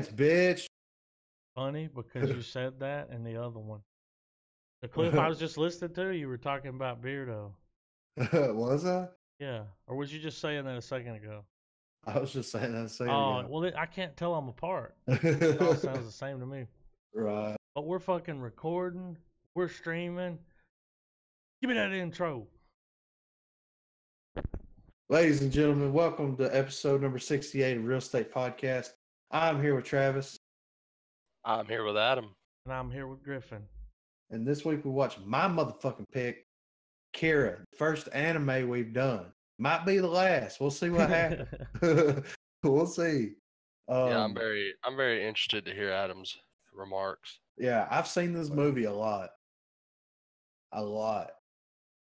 bitch. Funny because you said that and the other one. The clip I was just listening to, you were talking about Beardo. Was I? Yeah. Or was you just saying that a second ago? I was just saying that a second Oh, ago. well, I can't tell them apart. It all sounds the same to me. Right. But we're fucking recording. We're streaming. Give me that intro. Ladies and gentlemen, welcome to episode number 68 of Real Estate Podcast. I'm here with Travis. I'm here with Adam. And I'm here with Griffin. And this week we watched my motherfucking pick, Akira, the first anime we've done. Might be the last. We'll see what happens. We'll see. Yeah, I'm very interested to hear Adam's remarks. Yeah, I've seen this movie a lot.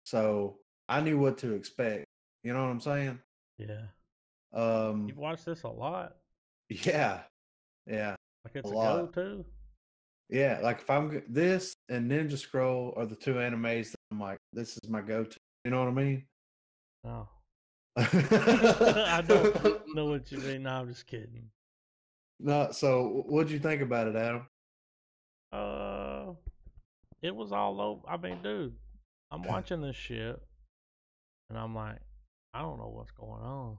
So I knew what to expect. You know what I'm saying? Yeah. Um, You've watched this a lot? Yeah. Like it's a go-to? Yeah, like if I'm this and Ninja Scroll are the two animes that I'm like, this is my go-to. You know what I mean? No. I don't know what you mean. No, I'm just kidding. No, so what'd you think about it, Adam? It was all over. I mean, dude, I'm watching this shit, and I'm like, I don't know what's going on.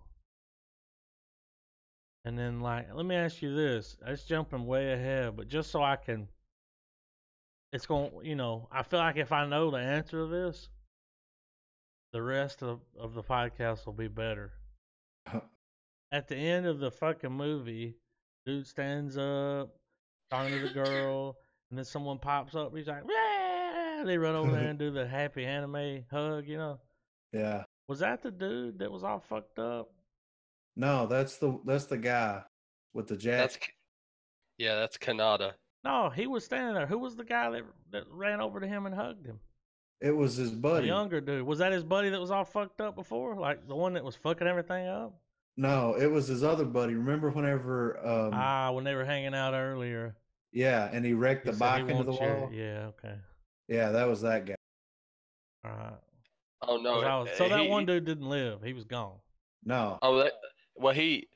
And then, like, let me ask you this. It's jumping way ahead, but just so I can, it's going, I feel like if I know the answer to this, the rest of the podcast will be better. At the end of the fucking movie, dude stands up, talking to the girl, and then someone pops up. He's like, yeah! They run over there and do the happy anime hug, Yeah. Was that the dude that was all fucked up? No, that's the guy with the jacket. That's Kanata. No, he was standing there. Who was the guy that ran over to him and hugged him? It was his buddy. A younger dude. Was that his buddy that was all fucked up before? Like the one that was fucking everything up? No, it was his other buddy. Remember whenever when they were hanging out earlier. Yeah, and he wrecked the bike into the wall. Yeah, okay. Yeah, that was that guy. All right. Oh no! So that one dude didn't live. He was gone. No. Oh, he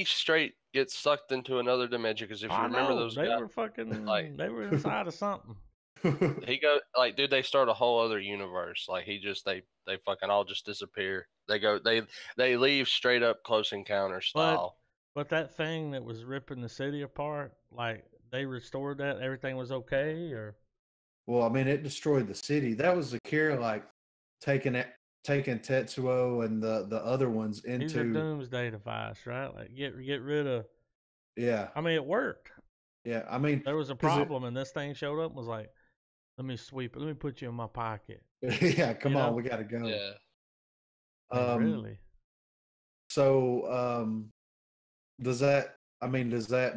straight gets sucked into another dimension because if you remember those they guys, were fucking they were inside of something. Dude, they start a whole other universe. Like they fucking all just disappear. They leave straight up Close Encounter style. But that thing that was ripping the city apart, like they restored that, everything was okay, or? Well, I mean, it destroyed the city. That was Akira, like taking Tetsuo and the other ones into. These are doomsday device, right? Like get rid of. Yeah. I mean, it worked. Yeah, I mean, there was a problem, and this thing showed up and was like, "Let me sweep it. Let me put you in my pocket." Yeah, come on, we gotta go. Yeah. Really? So, does that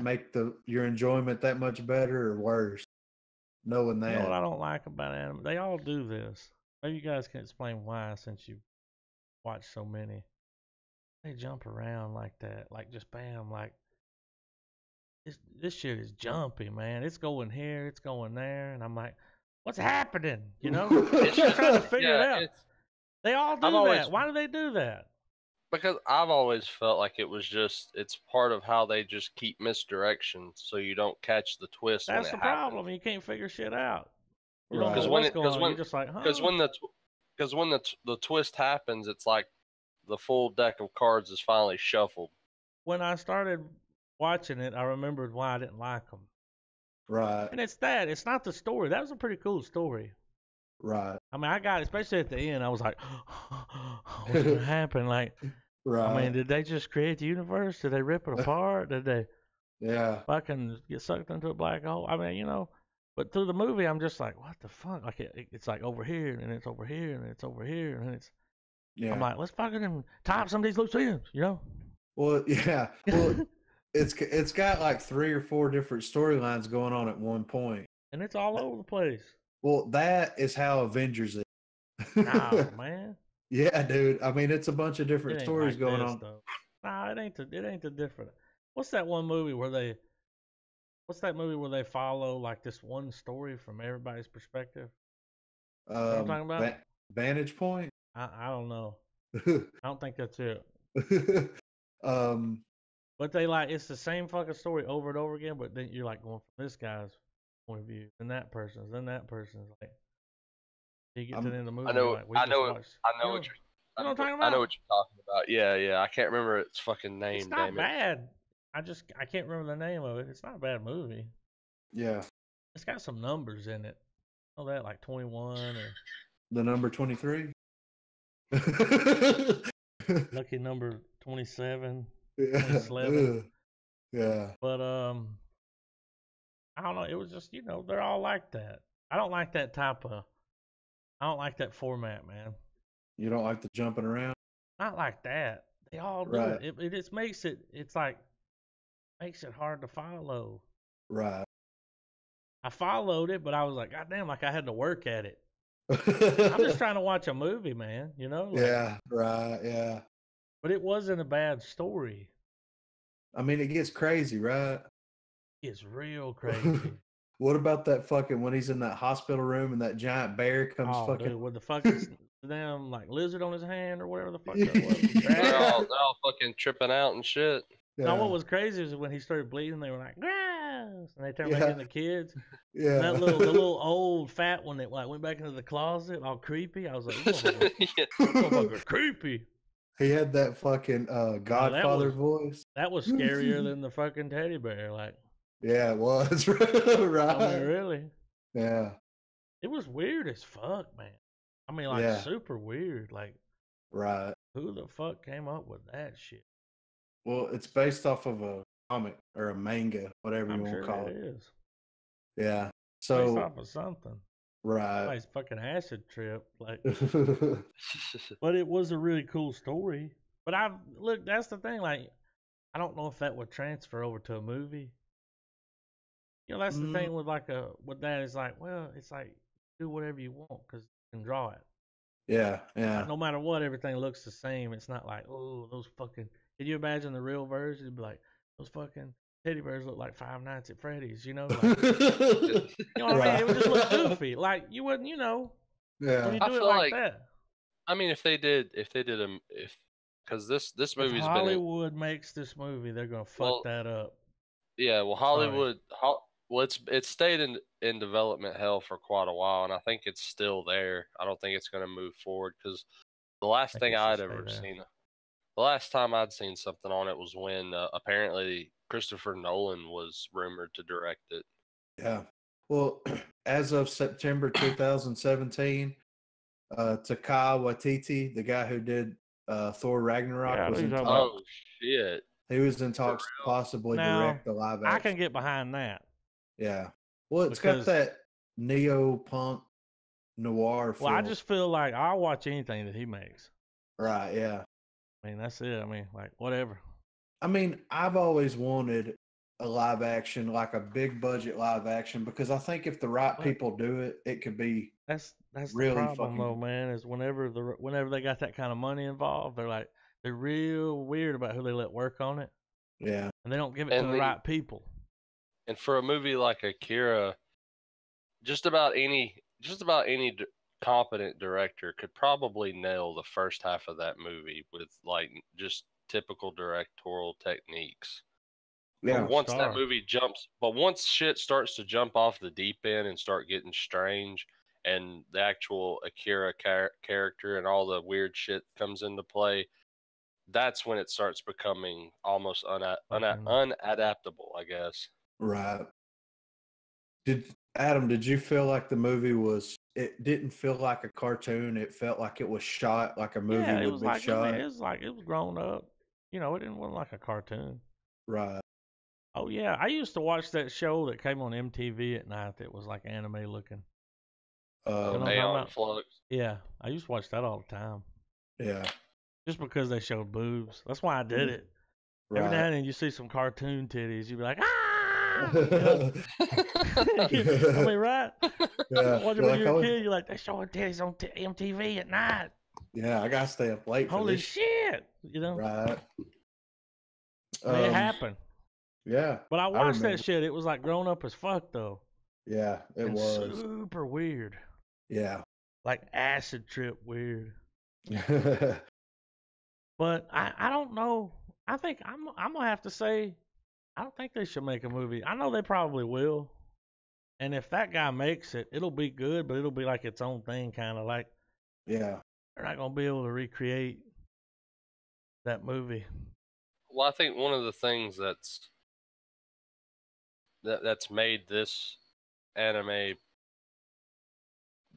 make your enjoyment that much better or worse? Knowing that. You know what I don't like about anime? They all do this. Maybe you guys can explain why, since you watch so many. They jump around like that, like just bam, like this shit is jumpy, man. It's going here, it's going there, and I'm like, what's happening? It's just trying to figure it out. They all do that. Why do they do that? Because I've always felt like it's part of how they just keep misdirection so you don't catch the twist. That's when it the problem. You can't figure shit out. You don't know what's going on. You're just like, huh? Because when the twist happens, it's like the full deck of cards is finally shuffled. When I started watching it, I remembered why I didn't like them. Right. And it's not the story. That was a pretty cool story. Right. I mean, I got, especially at the end, I was like, what's going to happen? Like, right. I mean, did they just create the universe? Did they rip it apart? Did they fucking get sucked into a black hole? I mean, but through the movie, I'm just like, what the fuck? Like, it's like over here, and it's over here, and it's over here, and it's, I'm like, let's fucking tie up some of these loose ends, Well, yeah. Well, it's got like 3 or 4 different storylines going on at one point. And it's all over the place. Well, that is how Avengers is. Nah, man. Yeah, dude. I mean, it's a bunch of different stories like going on. Though. Nah, it ain't the different. What's that movie where they follow like this one story from everybody's perspective? You know what I'm talking about? Vantage Point? I don't know. I don't think that's it. But they like it's the same fucking story over and over again. But then you're like going from this guy's point of view, then that person's, like. You get to the end of the movie, I know. you're like, we I just know. watched. I know You what know, you're. you know what I'm talking I know about? what you're talking about. Yeah, yeah. I can't remember its fucking name. It's not bad. I can't remember the name of it. It's not a bad movie. Yeah. It's got some numbers in it. Oh, that like 21 or The number 23. lucky number 27, Yeah. 27. Yeah. But I don't know. It was just they're all like that. I don't like that I don't like that format, man. You don't like the jumping around? Not like that. They all do Right. it. It just makes it. It's like makes it hard to follow. Right. I followed it, but I was like, God damn, like I had to work at it. I'm just trying to watch a movie, man. Yeah. Right. Yeah. But it wasn't a bad story. I mean, it gets crazy, right? It's real crazy. What about that fucking when he's in that hospital room and that giant bear comes fucking dude, with the fucking damn like lizard on his hand or whatever the fuck that was. They're all fucking tripping out and shit. Yeah. No, what was crazy is when he started bleeding, they were like, grass, and they turned back into kids. Yeah. And the little old fat one that like went back into the closet, all creepy. I was like, this motherfucker creepy. He had that fucking Godfather voice. That was scarier than the fucking teddy bear. Like, yeah, it was. Right. I mean, really. Yeah. It was weird as fuck, man. I mean, like, super weird. Like, right. Who the fuck came up with that shit? Well, it's based off of a comic or a manga, whatever you want to call it. It is. Yeah. So based off of something. Right. Nice fucking acid trip. Like, but it was a really cool story. But look, that's the thing. Like, I don't know if that would transfer over to a movie. That's the thing with with that is like, well, it's like do whatever you want because you can draw it. Yeah, yeah. Like, no matter what, everything looks the same. It's not like, oh, those fucking. Can you imagine the real version? It'd be like those fucking teddy bears look like Five Nights at Freddy's. Like, what I mean? It would just look goofy. Like you wouldn't, Yeah. When you do it like that. I mean, if because this movie's if Hollywood makes this movie, they're gonna fuck that up. Yeah, well, Hollywood. It's stayed in development hell for quite a while, and I think it's still there. I don't think it's going to move forward because the last thing I'd ever seen, the last time I'd seen something on it was when apparently Christopher Nolan was rumored to direct it. Yeah. Well, as of September 2017, Taika Waititi, the guy who did Thor Ragnarok, was in talks. Oh shit! He was in talks to possibly direct the live action. I can get behind that. Yeah. Well, it's got that neo-punk noir feel. Well, I just feel like I'll watch anything that he makes. Right, yeah. I mean, that's it. I mean, like, whatever. I mean, I've always wanted a live action, like a big budget live action, because I think if the right people do it, it could be that's really the problem, though, man, is whenever they got that kind of money involved, they're real weird about who they let work on it. Yeah. And they don't give it to the right people. And for a movie like Akira, just about any competent director could probably nail the first half of that movie with like just typical directorial techniques. Yeah. But once shit starts to jump off the deep end and start getting strange, and the actual Akira character and all the weird shit comes into play, that's when it starts becoming almost unadaptable, I guess. Right. Did you feel like the movie it didn't feel like a cartoon, it felt like it was shot like a movie would be shot? It was grown up. It wasn't like a cartoon. Right. Oh yeah, I used to watch that show that came on MTV at night that was like anime looking. Aeon Flux. Yeah, I used to watch that all the time. Yeah. Just because they showed boobs. That's why I did it. Right. Every now and then you see some cartoon titties, you'd be like, ah! I mean, right? Yeah. When you're a kid, you're like, they're showing titties on MTV at night. Yeah, I gotta stay up late. Holy shit! Right. I mean, it happened. Yeah. But I watched that shit. It was like grown up as fuck, though. Yeah, it was super weird. Yeah. Like acid trip weird. But I don't know. I think I'm gonna have to say I don't think they should make a movie. I know they probably will, and if that guy makes it, it'll be good, but it'll be like its own thing, kind of like Yeah. they're not gonna be able to recreate that movie. Well, I think one of the things that's made this anime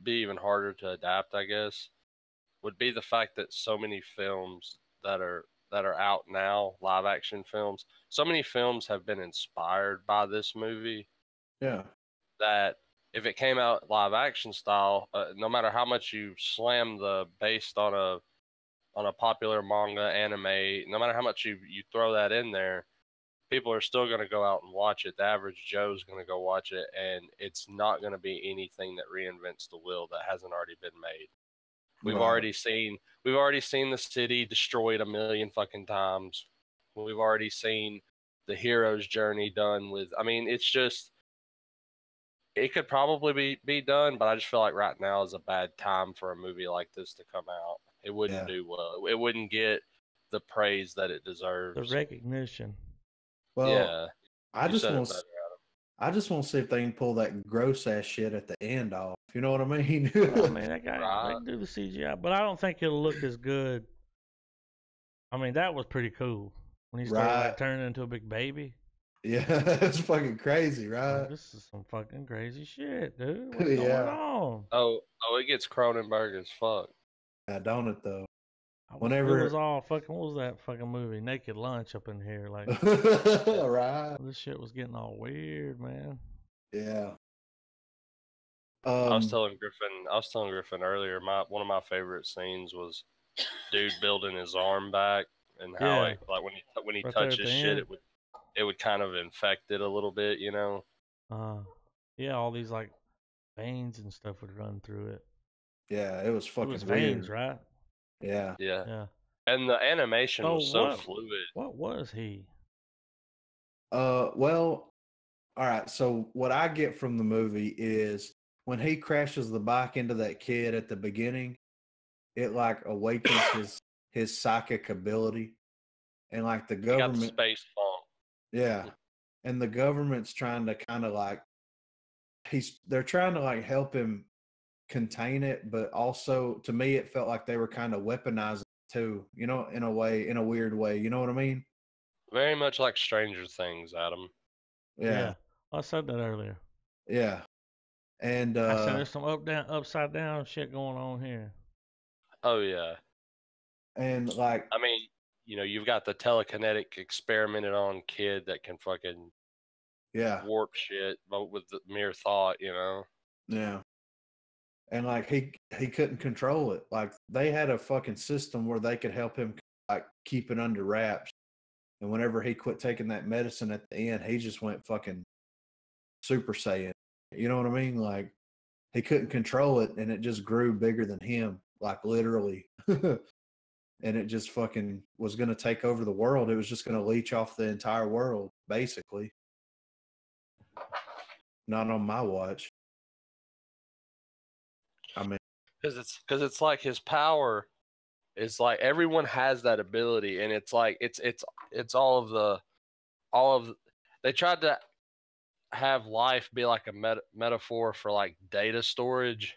be even harder to adapt, I guess, would be the fact that so many films that are out now, live action films, so many films have been inspired by this movie Yeah. that if it came out live action style, no matter how much you slam the based on a popular manga anime, no matter how much you throw that in there, people are still going to go out and watch it. The average Joe's going to go watch it, and it's not going to be anything that reinvents the wheel that hasn't already been made. We've Right. already seen the city destroyed a million fucking times. We've already seen the hero's journey done with. I mean, it's just it could probably be done, but I just feel like right now is a bad time for a movie like this to come out. It wouldn't Yeah. do well. It wouldn't get the praise that it deserves. The recognition. Well, Yeah, I you just said it want better. I just want to see if they can pull that gross ass shit at the end off. You know what I mean? Well, I mean, that guy, they Right. can do the CGI, but I don't think it'll look as good. I mean, that was pretty cool when he started Right. like turning into a big baby. Yeah, it's fucking crazy, right? Like, this is some fucking crazy shit, dude. What's going Yeah. on? Oh, it gets Cronenberg as fuck. I don't it though. I wish we was Whenever all fucking. What was that fucking movie? Naked Lunch up in here. Like, right. this shit was getting all weird, man. Yeah. I was telling Griffin earlier. One of my favorite scenes was dude building his arm back, and how Yeah, it like when he right there at touches the shit, end. it would kind of infect it a little bit, you know. Yeah, all these like veins and stuff would run through it. Yeah, it was It fucking was veins, weird. right? Yeah. Yeah, Yeah. and the animation So was so fluid. what was he? Well, all right. So what I get from the movie is when he crashes the bike into that kid at the beginning, it like awakens his psychic ability, and like the He got the government, space funk. yeah, and the government's trying to kind of like they're trying to like help him contain it, but also to me it felt like they were kind of weaponizing it too, you know, in a way, in a weird way, you know what I mean? Very much like Stranger Things, Adam. Yeah, I said that earlier. yeah, and I said there's some upside down shit going on here. Oh yeah. and like I mean, you've got the telekinetic experimented on kid that can fucking yeah, warp shit, but with the mere thought, yeah, and like he couldn't control it. Like they had a fucking system where they could help him like keep it under wraps. And whenever he quit taking that medicine at the end, he just went fucking Super Saiyan. You know what I mean? Like he couldn't control it, and it just grew bigger than him, like literally. And it just fucking was going to take over the world. It was just going to leech off the entire world, basically. Not on my watch. I mean, because it's like his power is like everyone has that ability, and it's like it's all of they tried to have life be like a metaphor for like data storage.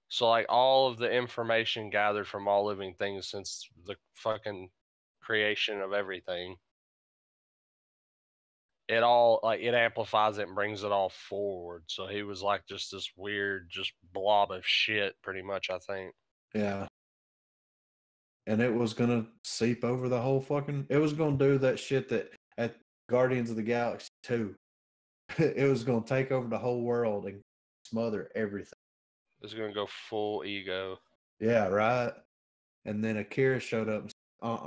So like all of the information gathered from all living things since the fucking creation of everything, it all like it amplifies it and brings it all forward. So he was like just this weird just blob of shit pretty much, I think. yeah. And it was going to seep over the whole fucking, it was going to do that shit that at Guardians of the Galaxy 2. It was going to take over the whole world and smother everything. It's gonna go full ego. Yeah, right. And then Akira showed up and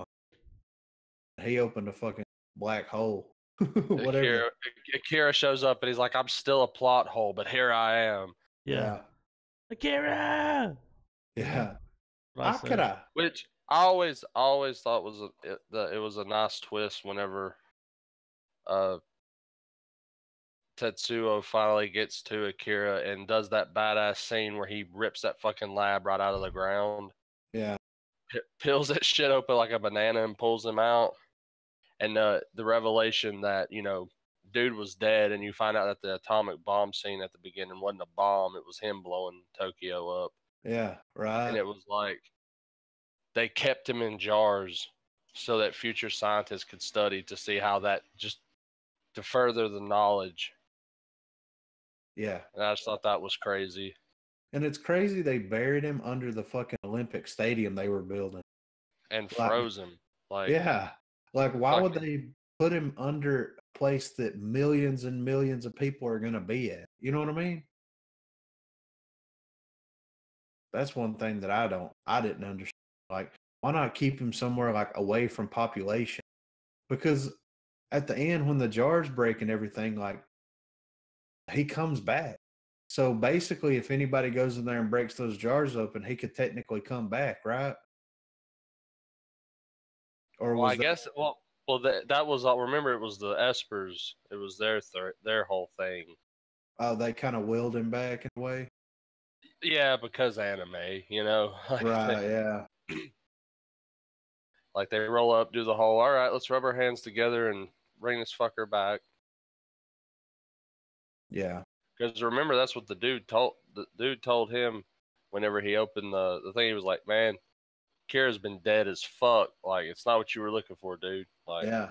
said, he opened a fucking black hole. Whatever. Akira shows up and he's like, I'm still a plot hole, but here I am. Yeah. Akira. Yeah. What I said. Akira. Which I always thought it was a nice twist whenever Tetsuo finally gets to Akira and does that badass scene where he rips that fucking lab right out of the ground. Yeah. peels that shit open like a banana and pulls him out. And the revelation that, you know, dude was dead, and you find out that the atomic bomb scene at the beginning wasn't a bomb, it was him blowing Tokyo up. Yeah, right. And it was like they kept him in jars so that future scientists could study to see how that just to further the knowledge. Yeah. And I just thought that was crazy. And it's crazy they buried him under the fucking Olympic stadium they were building. And froze him. Like, yeah. Like, why would they put him under a place that millions and millions of people are going to be at? You know what I mean? That's one thing that I didn't understand. Like, why not keep him somewhere like away from population? Because at the end, when the jars break and everything, like, he comes back. So basically, if anybody goes in there and breaks those jars open, he could technically come back, right? Or well, I guess, well, that was all. Remember, it was the Espers. It was their whole thing. Oh, they kind of willed him back in a way. Yeah, because anime, you know. Like right. Yeah. Like they roll up, do the whole. All right, let's rub our hands together and bring this fucker back. Yeah. Because remember, that's what the dude told him whenever he opened the thing. He was like, "Man, Kira's been dead as fuck. Like, it's not what you were looking for, dude." Like, yeah.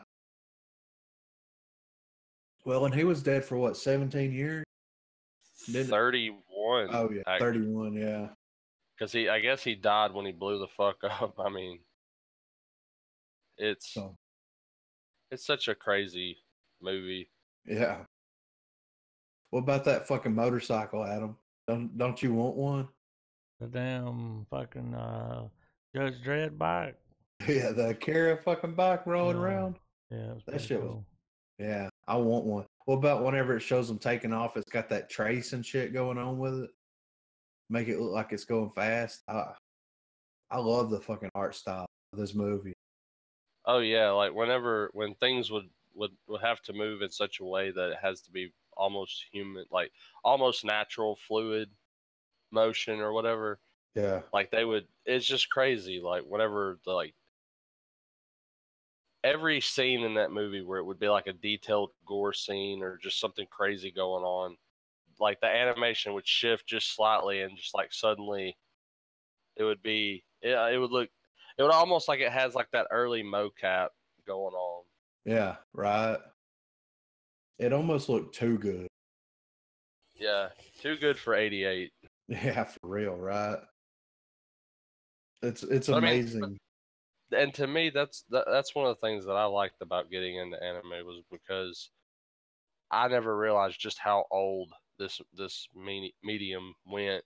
Well, and he was dead for what, 17 years? 31. Oh yeah, actually. 31. Yeah. Because I guess he died when he blew the fuck up. I mean, it's such a crazy movie. Yeah. What about that fucking motorcycle, Adam? Don't you want one? The damn fucking Judge Dredd bike. Yeah, the Akira fucking bike rolling around. Yeah, that shit cool. Yeah, I want one. What about whenever it shows them taking off? It's got that trace and shit going on with it. Make it look like it's going fast. I love the fucking art style of this movie. Oh yeah, like when things would have to move in such a way that it has to be almost human, like almost natural, fluid motion or whatever. Yeah. Like it's just crazy. Like whenever every scene in that movie where it would be like a detailed gore scene or just something crazy going on, like the animation would shift just slightly and just like suddenly it would almost like it has like that early mocap going on. Yeah, right. It almost looked too good. Yeah, too good for 88. Yeah, for real, right? It's amazing. I mean, and to me, that's one of the things that I liked about getting into anime was because I never realized just how old this medium went,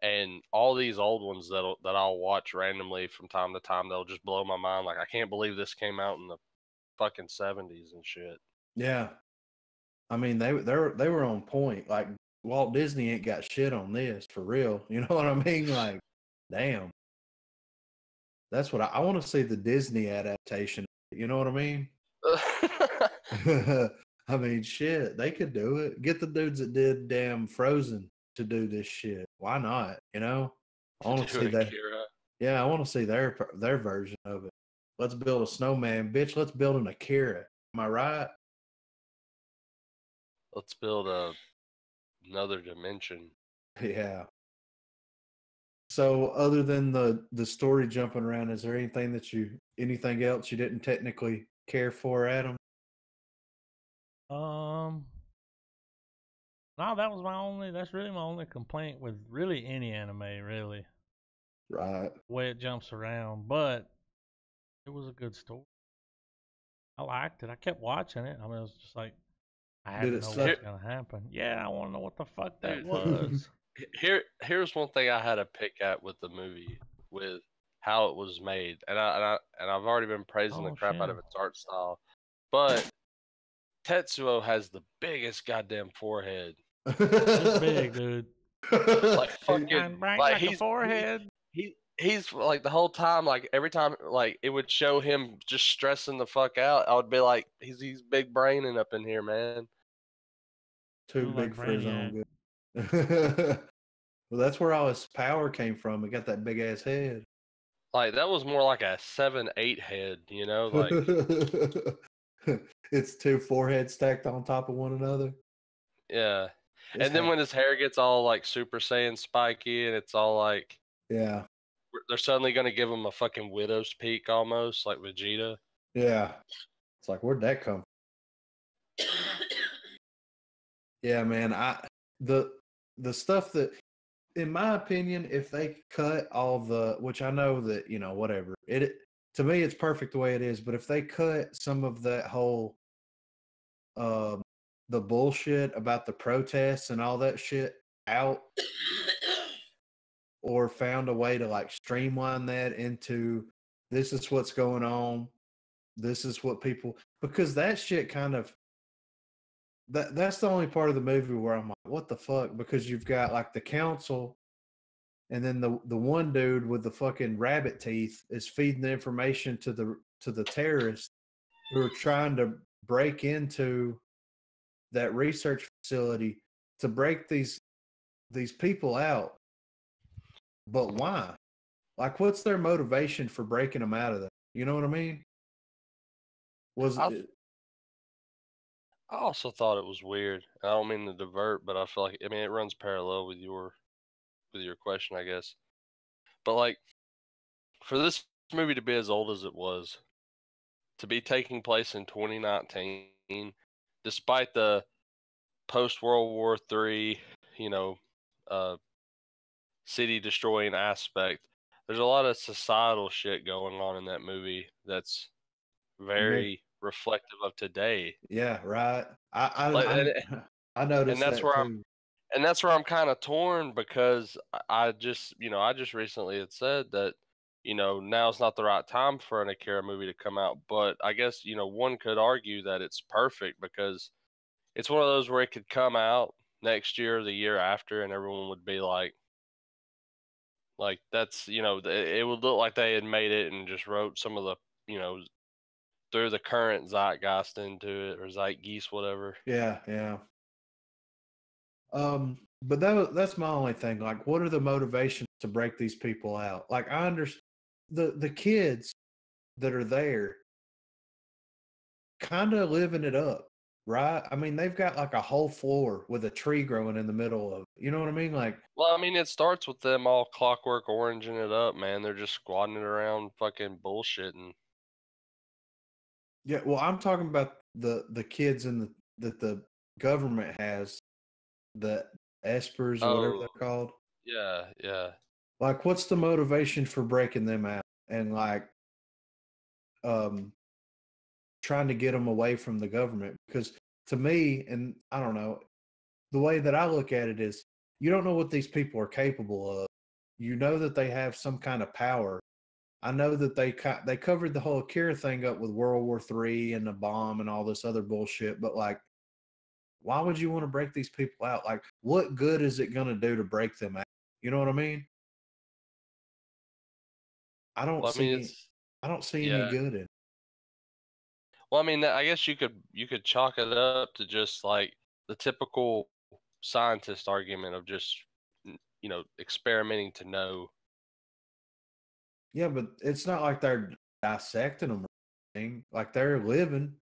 and all these old ones that I'll watch randomly from time to time, they'll just blow my mind. Like, I can't believe this came out in the fucking 70s and shit. Yeah, I mean they were on point. Like Walt Disney ain't got shit on this for real. You know what I mean? Like, damn. That's what I want to see, the Disney adaptation. You know what I mean? I mean, shit, they could do it. Get the dudes that did damn Frozen to do this shit. Why not? You know, I want to see that. Akira. Yeah, I want to see their version of it. Let's build a snowman, bitch. Let's build an Akira. Am I right? Let's build another dimension. Yeah. So, other than the story jumping around, is there anything else you didn't technically care for, Adam? No, that's really my only complaint with really any anime, really. Right. The way it jumps around, but it was a good story. I liked it. I kept watching it. I mean, it was just like, I had to know what's going to happen. Yeah, I want to know what the fuck that was. Here's one thing I had to pick at with the movie, with how it was made, and I've already been praising the crap out of its art style, but Tetsuo has the biggest goddamn forehead. It's big, dude. Like fucking, like he's forehead. He's like the whole time, like every time, like it would show him just stressing the fuck out, I would be like, he's big braining up in here, man. Too big for his own good. Well, that's where all his power came from. He got that big ass head. Like that was more like a 7-8 head, you know, like it's two foreheads stacked on top of one another. yeah. And then when his hair gets all like Super Saiyan spiky and it's all like yeah, they're suddenly gonna give him a fucking widow's peak almost like Vegeta. Yeah, it's like where'd that come from? Yeah, man. The stuff that, in my opinion, if they cut all the, which I know that, you know, whatever, it to me it's perfect the way it is, but if they cut some of that whole the bullshit about the protests and all that shit out, or found a way to like streamline that into this is what's going on, this is what people, because that shit kind of, that's the only part of the movie where I'm like, what the fuck? Because you've got like the council, and then the one dude with the fucking rabbit teeth is feeding the information to the terrorists who are trying to break into that research facility to break these people out. But why? Like, what's their motivation for breaking them out of there? You know what I mean? Was it? I also thought it was weird. I don't mean to divert, but I feel like, I mean, it runs parallel with your question, I guess. But like for this movie to be as old as it was, to be taking place in 2019, despite the post World War III, you know, city destroying aspect, there's a lot of societal shit going on in that movie that's very reflective of today. Yeah, right. Like, I noticed and that's that where too. I'm kind of torn because I just, I just recently had said that, now's not the right time for an Akira movie to come out. But I guess, one could argue that it's perfect because it's one of those where it could come out next year or the year after and everyone would be like that's, it would look like they had made it and just wrote some of the, threw the current zeitgeist into it, or zeitgeist, whatever. Yeah, yeah. But that's my only thing. Like, what are the motivations to break these people out? Like, I understand the kids that are there kind of living it up, right? I mean, they've got like a whole floor with a tree growing in the middle of it. You know what I mean? Like, well, I mean, it starts with them all clockwork oranging it up, man. They're just squatting it around fucking bullshitting. yeah. Well, I'm talking about the kids in that the government has, the espers or whatever Oh, they're called. yeah, yeah. Like, what's the motivation for breaking them out and like trying to get them away from the government? Because to me, and I don't know, the way that I look at it is, you don't know what these people are capable of. You know that they have some kind of power. I know that they covered the whole Akira thing up with World War III and the bomb and all this other bullshit, but like, why would you want to break these people out? Like, what good is it going to do to break them out? You know what I mean? I don't Well, I mean, see any yeah. good in it. Well, I mean, I guess you could chalk it up to just like the typical scientist argument of just, experimenting to know. Yeah, but it's not like they're dissecting them or anything. Like, they're living.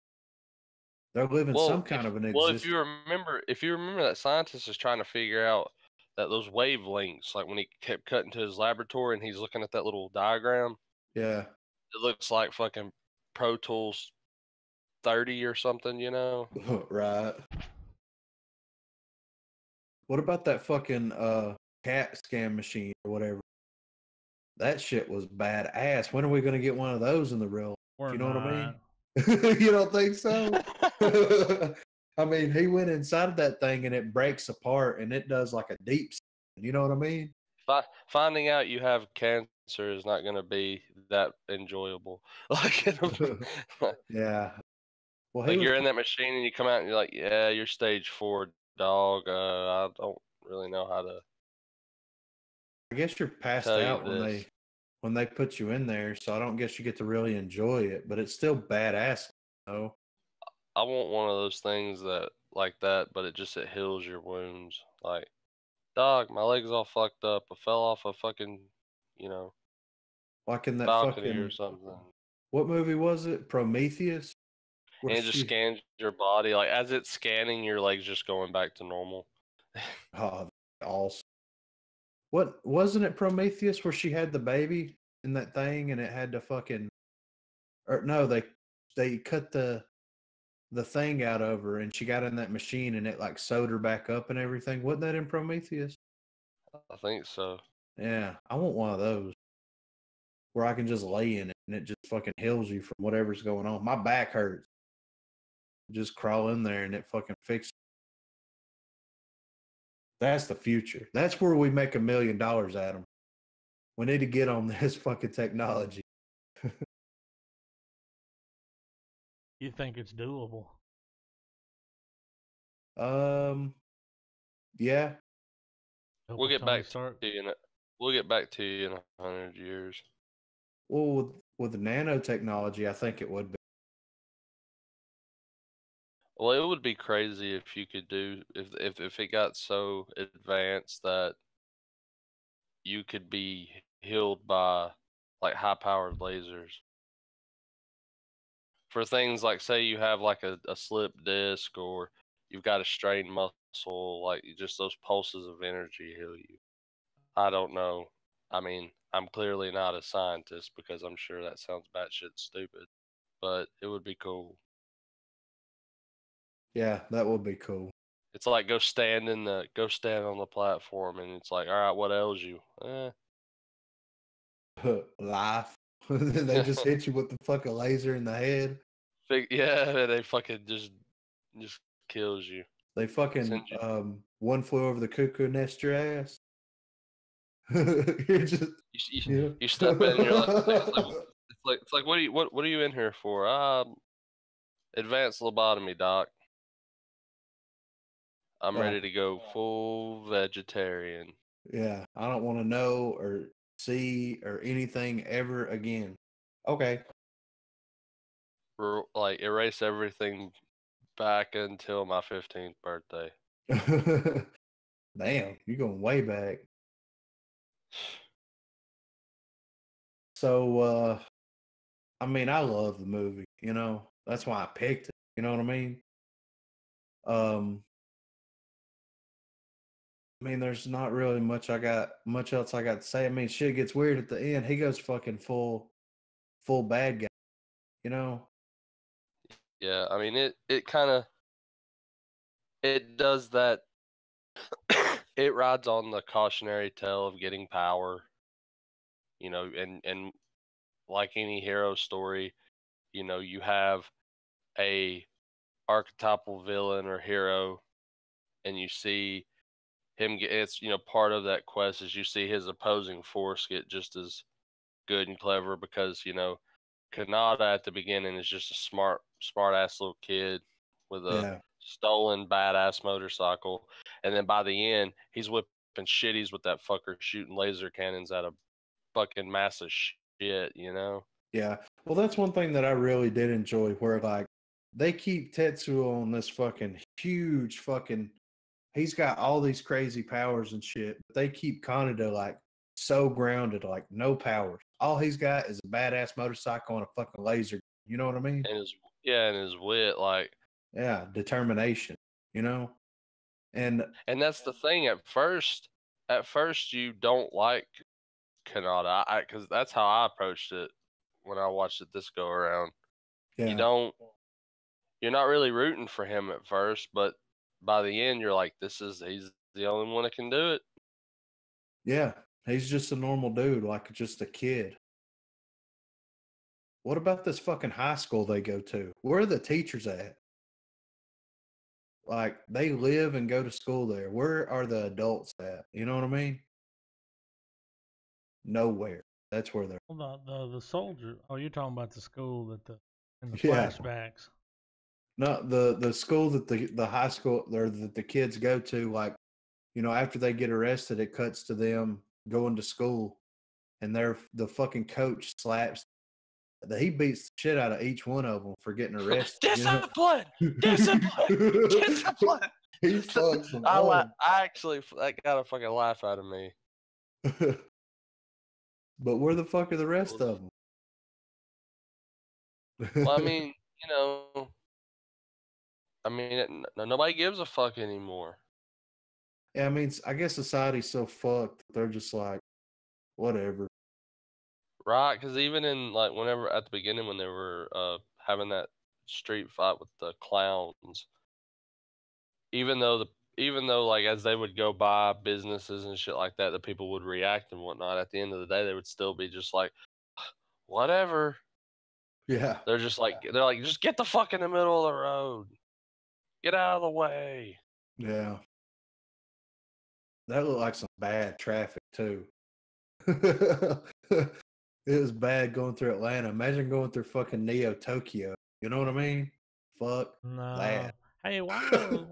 They're living Well, some kind of an if existence. you remember that scientist is trying to figure out that those wavelengths, like when he kept cutting to his laboratory and he's looking at that little diagram, Yeah. it looks like fucking Pro Tools 30 or something, Right. What about that fucking CAT scan machine or whatever? That shit was badass. When are we gonna get one of those in the real life? You know what I mean? You don't think so? I mean, he went inside of that thing and it breaks apart and it does like a deep scan. You know what I mean? Finding out you have cancer is not going to be that enjoyable. Like, Yeah. Well, he like was. you're in that machine and you come out and you're like, yeah, you're stage 4, dog. I don't really know how to I guess you're passed tell you out this. when they put you in there, so I don't guess you get to really enjoy it. But it's still badass, you know? I want one of those things that like that, but it heals your wounds. Like, Dog, my leg's all fucked up. I fell off a fucking, Like in that balcony fucking, or something. what movie was it? Prometheus? And it just scans your body. Like, as it's scanning, your leg's just going back to normal. Oh, awesome. What, wasn't it Prometheus where she had the baby in that thing and it had to fucking, or no, they cut the thing out of her and she got in that machine and it like sewed her back up and everything. Wasn't that in Prometheus? I think so. Yeah, I want one of those where I can just lay in it and it just fucking heals you from whatever's going on. My back hurts. Just crawl in there and it fucking fixes it. That's the future. That's where we make $1 million, Adam. We need to get on this fucking technology. You think it's doable? Yeah. We'll get back to you. We'll get back to you in 100 years. Well, with the nanotechnology, I think it would be. Well, it would be crazy if you could do if it got so advanced that you could be healed by like high-powered lasers. For things like, say you have like a slipped disc or you've got a strained muscle, like just those pulses of energy heal you. I don't know. I mean, I'm clearly not a scientist because I'm sure that sounds batshit stupid, but it would be cool. Yeah, that would be cool. It's like go stand on the platform and it's like, all right, what ails you? Life. They just hit you with the fucking laser in the head. Yeah, they fucking just kills you. They fucking One Flew Over the Cuckoo nest your ass. You're just you step in and you're like, it's like what are you in here for? Advanced lobotomy, doc. I'm ready to go full vegetarian. Yeah, I don't want to know or see or anything ever again. Okay. Like erase everything back until my 15th birthday. Damn, you're going way back. So, I mean, I love the movie, that's why I picked it. You know what I mean? I mean, there's not really much else I got to say. I mean, shit gets weird at the end. He goes fucking full bad guy, Yeah, I mean, it kind of, it does that. It rides on the cautionary tale of getting power, and like any hero story, you have a archetypal villain or hero, and you see him get, it's, part of that quest is you see his opposing force get just as good and clever because, Kanata at the beginning is just a smart ass little kid with a stolen badass motorcycle, and then by the end he's whipping shitties with that fucker shooting laser cannons at a fucking massive shit. Yeah. Well, that's one thing that I really did enjoy, where like they keep Tetsuo on this fucking huge fucking. He's got all these crazy powers and shit, but they keep Kaneda like so grounded, like no powers. All he's got is a badass motorcycle and a fucking laser. You know what I mean? And his wit, like, yeah, determination. And that's the thing. At first you don't like Kanata, because that's how I approached it when I watched it this go around. Yeah. You're not really rooting for him at first, but by the end you're like, he's the only one that can do it. Yeah, he's just a normal dude, like just a kid. What about this fucking high school they go to? Where are the teachers at? Like, they live and go to school there. Where are the adults at? You know what I mean? Nowhere. That's where they're. Well, the soldier. Oh, you're talking about the school in the flashbacks. No, the school that the high school or that the kids go to, like, after they get arrested, it cuts to them going to school, and the fucking coach slaps. He beats the shit out of each one of them for getting arrested. Discipline! Discipline! Discipline! He fucks them I actually, that got a fucking laugh out of me. But where the fuck are the rest of them? Well, I mean, nobody gives a fuck anymore. Yeah, I mean, I guess society's so fucked. They're just like, whatever. Right, because even in like whenever at the beginning when they were having that street fight with the clowns, even though like as they would go by businesses and shit like that, the people would react and whatnot. At the end of the day, they would still be just like, whatever. Yeah. They're like, just get the fuck in the middle of the road, get out of the way. Yeah. That looked like some bad traffic too. It was bad going through Atlanta. Imagine going through fucking Neo Tokyo. You know what I mean? Fuck No. that. Hey, why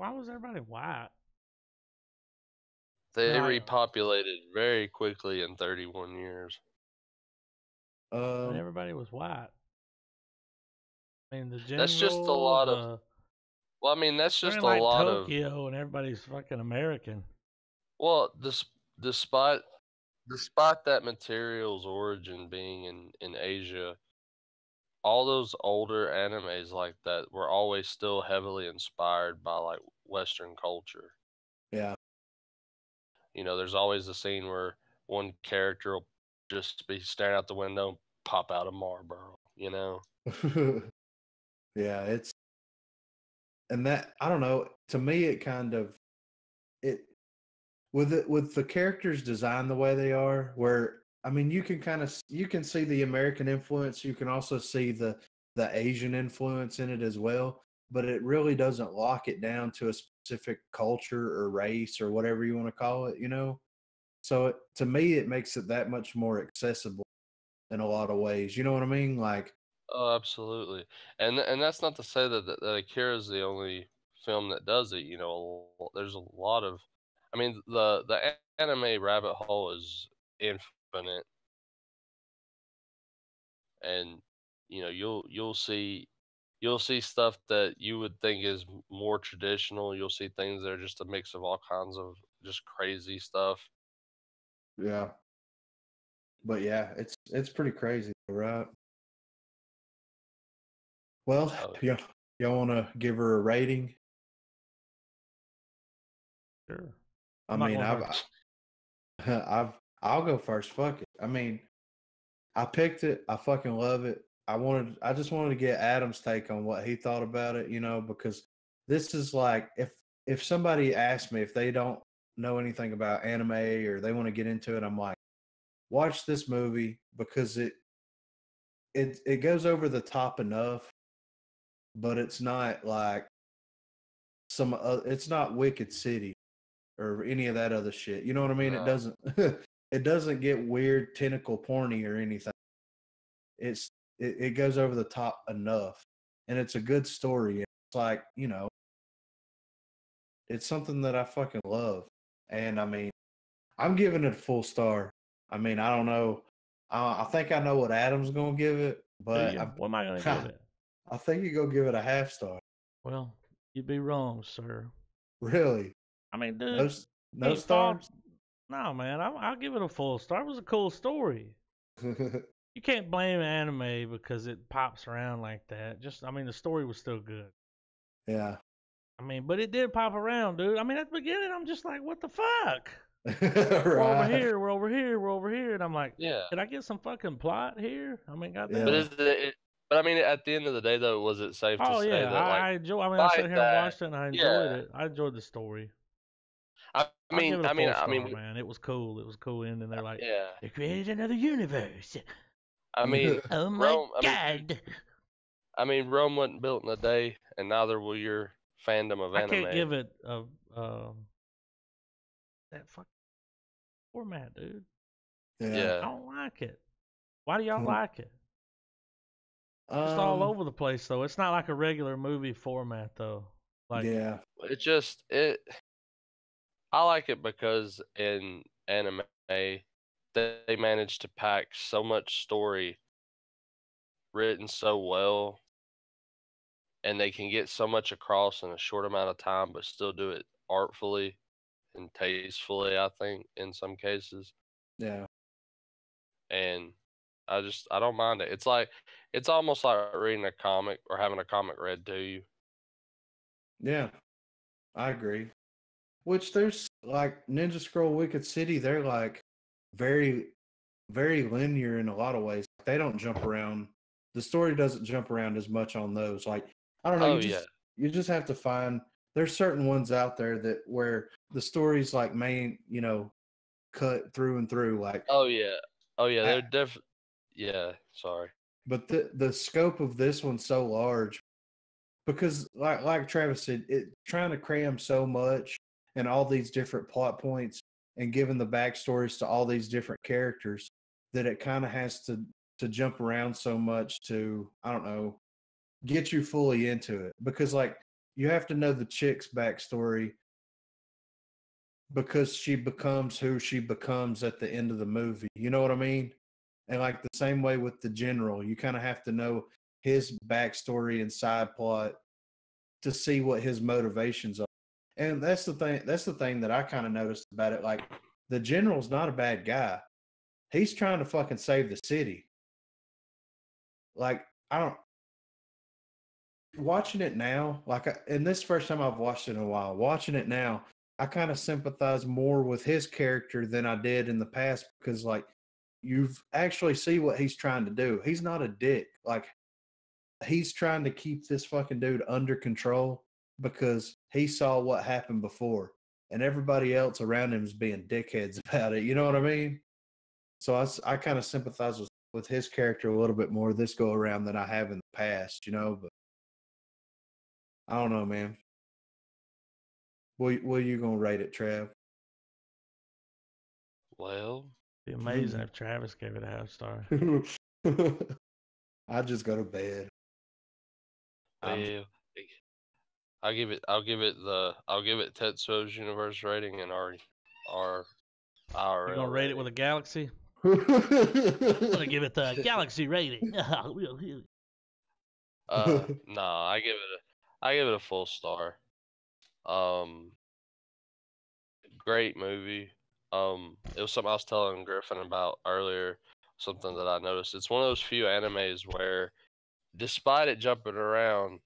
was everybody white? They Like, repopulated very quickly in 31 years. and everybody was white. I mean, the general. That's just a lot of. Well, I mean, that's just a like lot Tokyo, and everybody's fucking American. Well, despite that material's origin being in Asia, all those older animes like that were always still heavily inspired by like Western culture. Yeah. There's always a scene where one character will just be staring out the window, pop out a Marlboro. Yeah, and that, I don't know, to me it kind of with the characters designed the way they are, where I mean you can see the American influence, you can also see the Asian influence in it as well, but it really doesn't lock it down to a specific culture or race or whatever you want to call it, So to me it makes it that much more accessible in a lot of ways. You know what I mean? Like, oh, absolutely. And that's not to say that Akira is the only film that does it. There's a lot of, I mean, the anime rabbit hole is infinite, and you'll see stuff that you would think is more traditional. You'll see things that are just a mix of all kinds of just crazy stuff. yeah. But yeah, it's pretty crazy, right? Well, Yeah. y'all want to give her a rating? Sure. I mean, I'll go first. Fuck it. I mean, I picked it. I fucking love it. I just wanted to get Adam's take on what he thought about it, because this is like, if somebody asked me if they don't know anything about anime or they want to get into it, I'm like, watch this movie because it goes over the top enough, but it's not like it's not Wicked City or any of that other shit. You know what I mean? No. It doesn't it doesn't get weird tentacle porny or anything. It goes over the top enough, and it's a good story. It's like, it's something that I fucking love, and I mean, I'm giving it a full star. I mean, I don't know. I think I know what Adam's gonna give it, but what am I gonna give it? I think you go give it a half star. Well, you'd be wrong, sir. Really? I mean, dude, no stars? No, man. I'll give it a full star. It was a cool story. You can't blame anime because it pops around like that. I mean, the story was still good. Yeah. I mean, but it did pop around, dude. I mean, at the beginning, I'm just like, what the fuck? Right. We're over here, we're over here, we're over here. And I'm like, yeah. Did I get some fucking plot here? I mean, goddamn. But I mean, at the end of the day, though, was it safe to say that, like, I enjoy. I mean, I sat here and watched it, and I enjoyed it. I enjoyed the story. I mean, man, it was cool. It was cool ending. They're like, they created another universe. I mean, oh my god. I mean, Rome wasn't built in a day, and neither will your fandom of anime. I can't give it that fucking format, dude. Yeah. I don't like it. Why do y'all like it? Just all over the place, though. It's not like a regular movie format, though. Like, yeah. I like it because in anime, they managed to pack so much story written so well, and they can get so much across in a short amount of time, but still do it artfully and tastefully, I think, in some cases. Yeah. And I don't mind it. It's almost like reading a comic or having a comic read to you. Yeah, I agree. Which there's like Ninja Scroll Wicked City, they're like very, very linear in a lot of ways. They don't jump around. The story doesn't jump around as much on those. Like, I don't know, Oh, you just have to find there's certain ones out there that where the story's like cut through and through. Like, oh yeah, they're yeah. Sorry, but the scope of this one's so large because like Travis said, it trying to cram so much and all these different plot points and giving the backstories to all these different characters that it kind of has to jump around so much to, I don't know, get you fully into it. Because like you have to know the chick's backstory because she becomes who she becomes at the end of the movie. You know what I mean? And like the same way with the general, you kind of have to know his backstory and side plot to see what his motivations are. And that's the thing. That's the thing that I kind of noticed about it. Like the general's not a bad guy. He's trying to fucking save the city. Like I don't watching it now. And this first time I've watched it in a while. Watching it now, I kind of sympathize more with his character than I did in the past because like you've actually see what he's trying to do. He's not a dick. Like he's trying to keep this fucking dude under control because he saw what happened before and everybody else around him is being dickheads about it. You know what I mean? So I kind of sympathize with his character a little bit more this go around than I have in the past, but I don't know, man. What are you going to rate it, Trav? well, It'd be amazing if Travis gave it a half star. I just go to bed. well, I'll give it Tetsuo's universe rating and our IRL. You gonna rate it with a galaxy? I'm gonna give it the galaxy rating. No, I give it a full star. Great movie. It was something I was telling Griffin about earlier. Something that I noticed. It's one of those few animes where, despite it jumping around,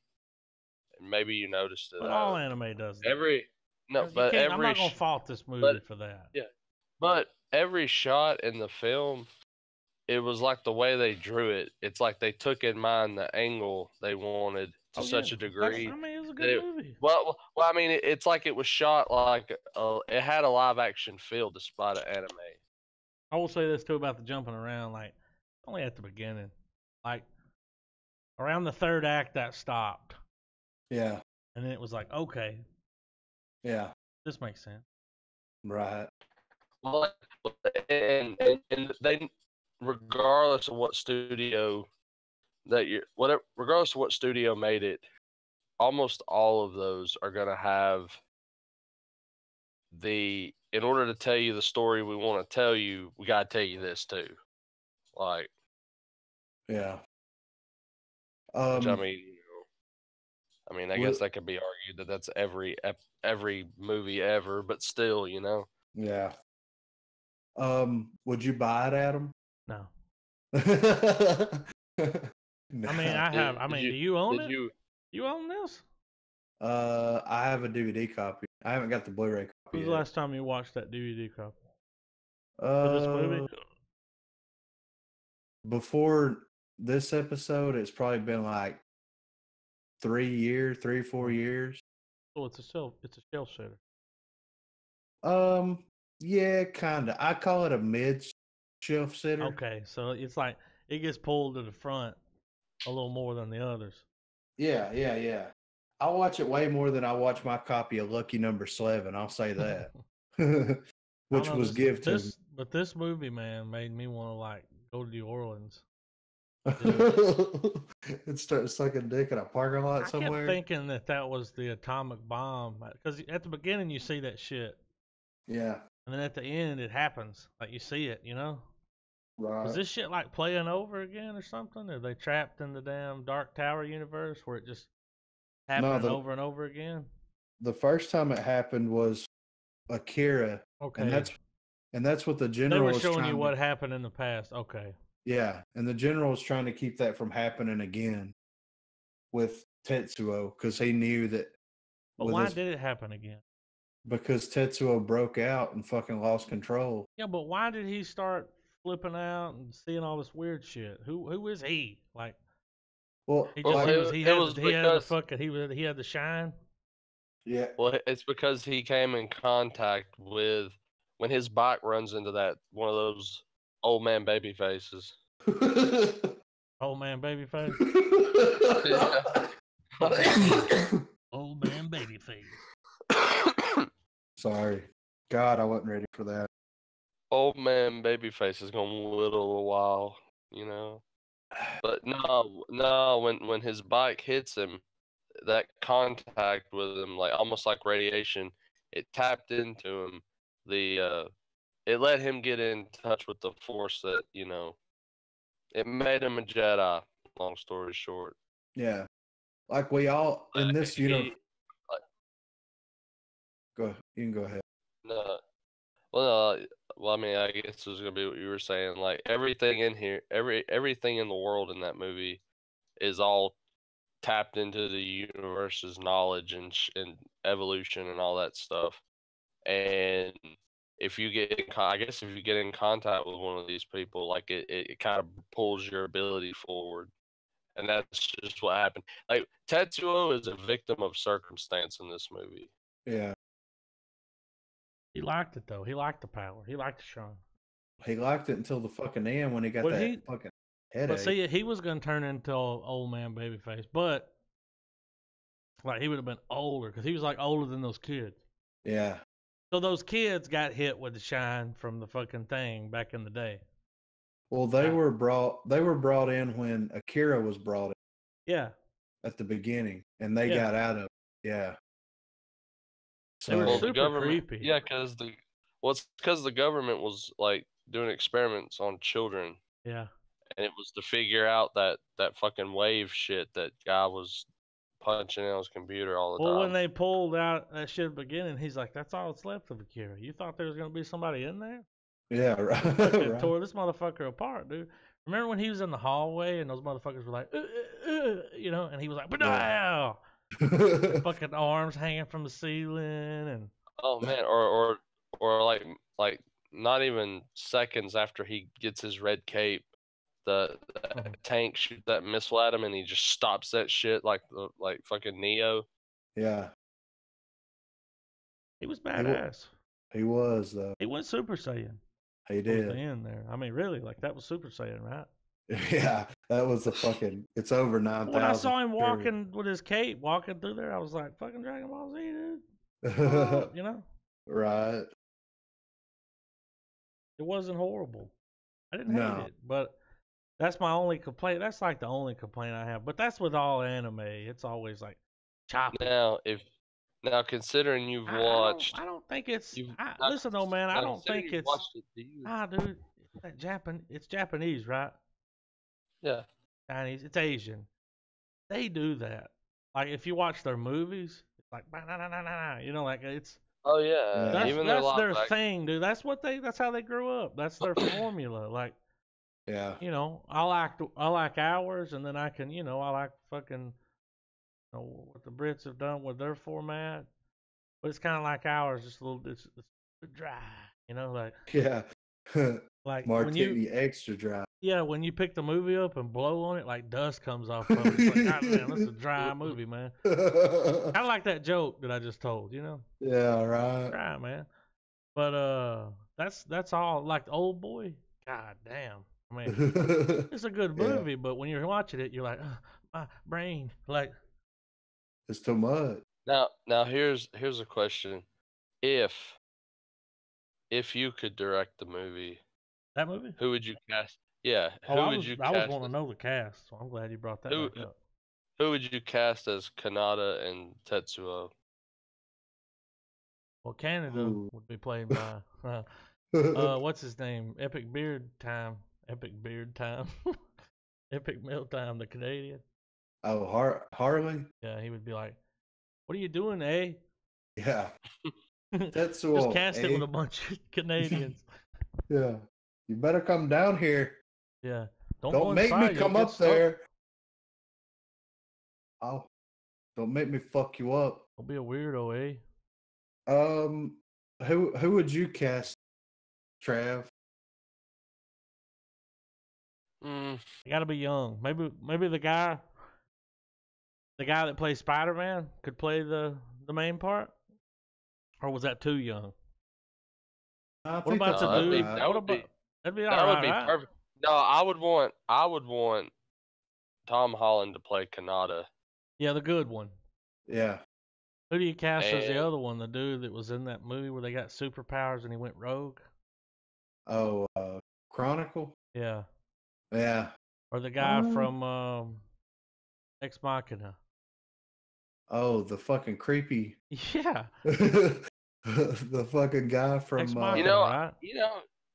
and maybe you noticed it. But all anime does that. I'm not gonna fault this movie for that. Yeah, but every shot in the film, it was like the way they drew it. It's like they took in mind the angle they wanted to such a degree. It was a good movie. Well, I mean, it's like it was shot like it had a live action feel despite an anime. I will say this too about the jumping around, like only at the beginning, like around the third act that stopped. Yeah. And then it was like, okay. Yeah. This makes sense. Right. Well, and they, regardless of what studio regardless of what studio made it, almost all of those are going to have in order to tell you the story we want to tell you, we got to tell you this too. Like, yeah. Which I mean, I guess that could be argued that that's every movie ever, but still, Yeah. Would you buy it, Adam? No. No. I mean, do you own it? You own this? I have a DVD copy. I haven't got the Blu-ray copy. When was the last time you watched that DVD copy? For this movie? Before this episode, it's probably been like 3 or 4 years. Oh, it's a shelf sitter. Yeah, kinda. I call it a mid shelf sitter. Okay, so it's like it gets pulled to the front a little more than the others. Yeah. I watch it way more than I watch my copy of Lucky Number 11. I'll say that. Which was give to me. But this movie, man, made me want to like go to New Orleans. And start sucking dick in a parking lot somewhere. I kept thinking that was the atomic bomb because at the beginning you see that shit. Yeah. And then at the end it happens, like you see it, Right. Is this shit like playing over again or something? Are they trapped in the damn Dark Tower universe where it just happened over and over again? the first time it happened was Akira, Okay. and that's what the They general were was showing you trying what to, happened in the past. Okay. yeah, and the general was trying to keep that from happening again with Tetsuo because he knew that. But why did it happen again? Because Tetsuo broke out and fucking lost control. Yeah, but why did he start flipping out and seeing all this weird shit? Who is he? Like, Well, he Well, just it he had was the because fucking he had the shine. yeah. well, it's because he came in contact with when his bike runs into that one of those old man baby faces. Old man baby face. Old man baby face. Sorry. God, I wasn't ready for that. Old man baby face is gonna whittle a while, you know. But no, when his bike hits him, that contact with him, like almost like radiation, it tapped into him. It let him get in touch with the force that it made him a Jedi. Long story short. Yeah. Like we all in this, you know. You can go ahead. No, well, I mean, I guess this is gonna be what you were saying. Like everything in here, everything in the world in that movie is all tapped into the universe's knowledge and evolution and all that stuff. And if you get, I guess, if you get in contact with one of these people, like it kind of pulls your ability forward, and that's just what happened. Like Tetsuo is a victim of circumstance in this movie. Yeah. He liked it though. He liked the power. He liked the shine. He liked it until the fucking end when he got fucking headache. But see, he was gonna turn into old man babyface, but like he would have been older because he was like older than those kids. Yeah. So those kids got hit with the shine from the fucking thing back in the day. Well, they were brought in when Akira was brought in. Yeah. At the beginning, and they got out of it. Yeah. So they were super creepy. Yeah, because the government was like doing experiments on children. Yeah. And it was to figure out that fucking wave shit that guy was punching in his computer all the time. Well, when they pulled out that shit at the beginning, he's like, "That's all that's left of Akira. You thought there was gonna be somebody in there?" Yeah, right. Fucking tore this motherfucker apart, dude. Remember when he was in the hallway and those motherfuckers were like, you know, and he was like, "Wow!" Fucking arms hanging from the ceiling and. Oh man, or like not even seconds after he gets his red cape, the tank shoot that missile at him and he just stops that shit like fucking Neo. Yeah. He was badass. He was though. He went Super Saiyan. He did. The end there. I mean, really, like that was Super Saiyan, right? Yeah, that was the fucking. It's over 9,000. When I saw him walking with his cape, walking through there, I was like, "Fucking Dragon Ball Z, dude." You know. Right. It wasn't horrible. I didn't hate it, but that's my only complaint. That's like the only complaint I have. But that's with all anime. It's always like choppy. Now considering you've watched, I don't think it's. Listen though, man. I don't think it's. Watched it, dude, it's Japanese, right? Yeah. Chinese. It's Asian. They do that. Like if you watch their movies, it's like you know, like it's. Oh yeah. That's their thing, dude. That's how they grew up. That's their formula. Like. Yeah. You know, I like ours, and then I can, you know, I like fucking, you know, what the Brits have done with their format, but it's kind of like ours, just a little, it's dry, you know, like yeah, like martini extra dry. Yeah, when you pick the movie up and blow on it, like dust comes off of it. It's like, God damn, this is a dry movie, man. Kind of like that joke that I just told, you know? Yeah, right. Dry, man. But that's all. Like the Old Boy, God damn. I mean, it's a good movie, but when you're watching it, you're like, my brain, like, it's too much. Now here's a question: If you could direct the movie, that movie, who would you cast? Yeah, I was wanting to know the cast, so I'm glad you brought that back up. Who would you cast as Kanata and Tetsuo? Well, Canada would be played by what's his name? Epic Beard Time, Epic Meal Time, the Canadian. Oh, Harley? Yeah, he would be like, "What are you doing, eh? Yeah. That's Just cast it with a bunch of Canadians. Yeah. You better come down here. Yeah. Don't make me come up there. Oh, don't make me fuck you up. Don't be a weirdo, eh? Who would you cast, Trav? You gotta be young. Maybe the guy that plays Spider-Man could play the main part, or was that too young? What about the dude? That would be right? perfect. No, I would want Tom Holland to play Kanata. Yeah, the good one. Yeah. Who do you cast as the other one? The dude that was in that movie where they got superpowers and he went rogue? Oh, Chronicle? Yeah. Yeah. Or the guy from Ex Machina. Oh, the fucking creepy. Yeah. The fucking guy from Ex Machina, right?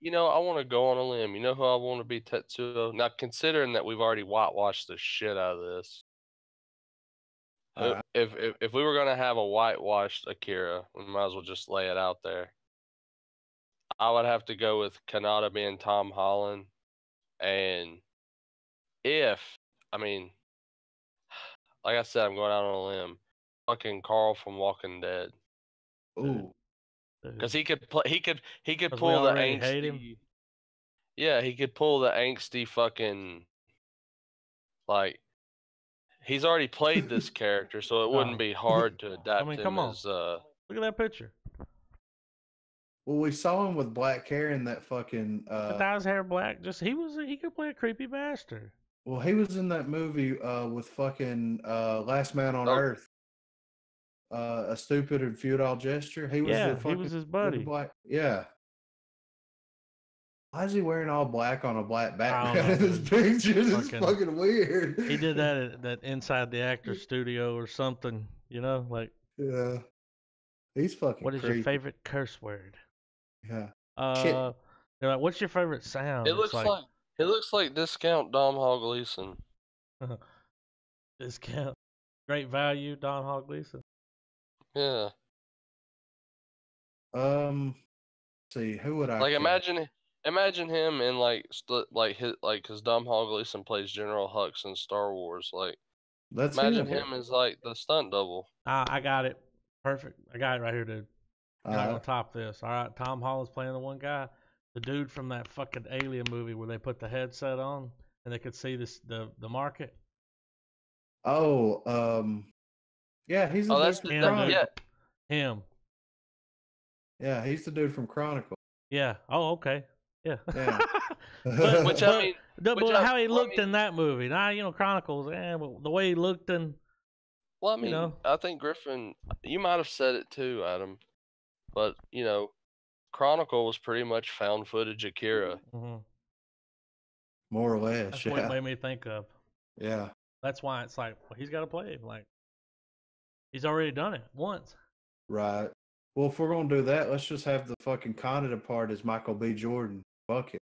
I want to go on a limb. You know who I want to be Tetsuo? Now, considering that we've already whitewashed the shit out of this, if we were gonna have a whitewashed Akira, we might as well just lay it out there. I would have to go with Kanata being Tom Holland, and like I said, I'm going out on a limb. Fucking Carl from Walking Dead. Ooh. Because he could play. He could pull the angsty. Yeah, he could pull the angsty fucking. Like, he's already played this character, so it wouldn't be hard to adapt him as. Look at that picture. Well, we saw him with black hair in that fucking. Dye his hair black. He could play a creepy bastard. Well, he was in that movie with fucking Last Man on Earth. A stupid and futile gesture. He was his buddy. Yeah. Why is he wearing all black on a black background in this picture? It's fucking weird. He did that at that Inside the Actor studio or something, like. Yeah. He's fucking What is creepy. your favorite curse word? Yeah. They're like, what's your favorite sound? It looks like discount Dom Hall Gleason. Discount. Great value, Don Hall Gleason. Yeah. Let's see, who would I imagine him in because Dom Hall Gleason plays General Hux in Star Wars. Like, imagine him as like the stunt double. I got it. Perfect. I got it right here, dude. You're not gonna top this. All right, Tom Holland's playing the one guy, the dude from that fucking Alien movie where they put the headset on and they could see the market. Oh, yeah, he's the dude from Chronicle. Him. Yeah, he's the dude from Chronicle. Yeah. Oh, okay. Yeah. but how he looked in that movie. Now, Chronicles, but the way he looked in. Well, I think Griffin, you might have said it too, Adam. But, Chronicle was pretty much found footage Akira. Mm-hmm. More or less. That's what it made me think of. Yeah. That's why it's like, well, he's got to play him. Like, he's already done it once. Right. Well, if we're going to do that, let's just have the fucking Canada part as Michael B. Jordan. Fuck it.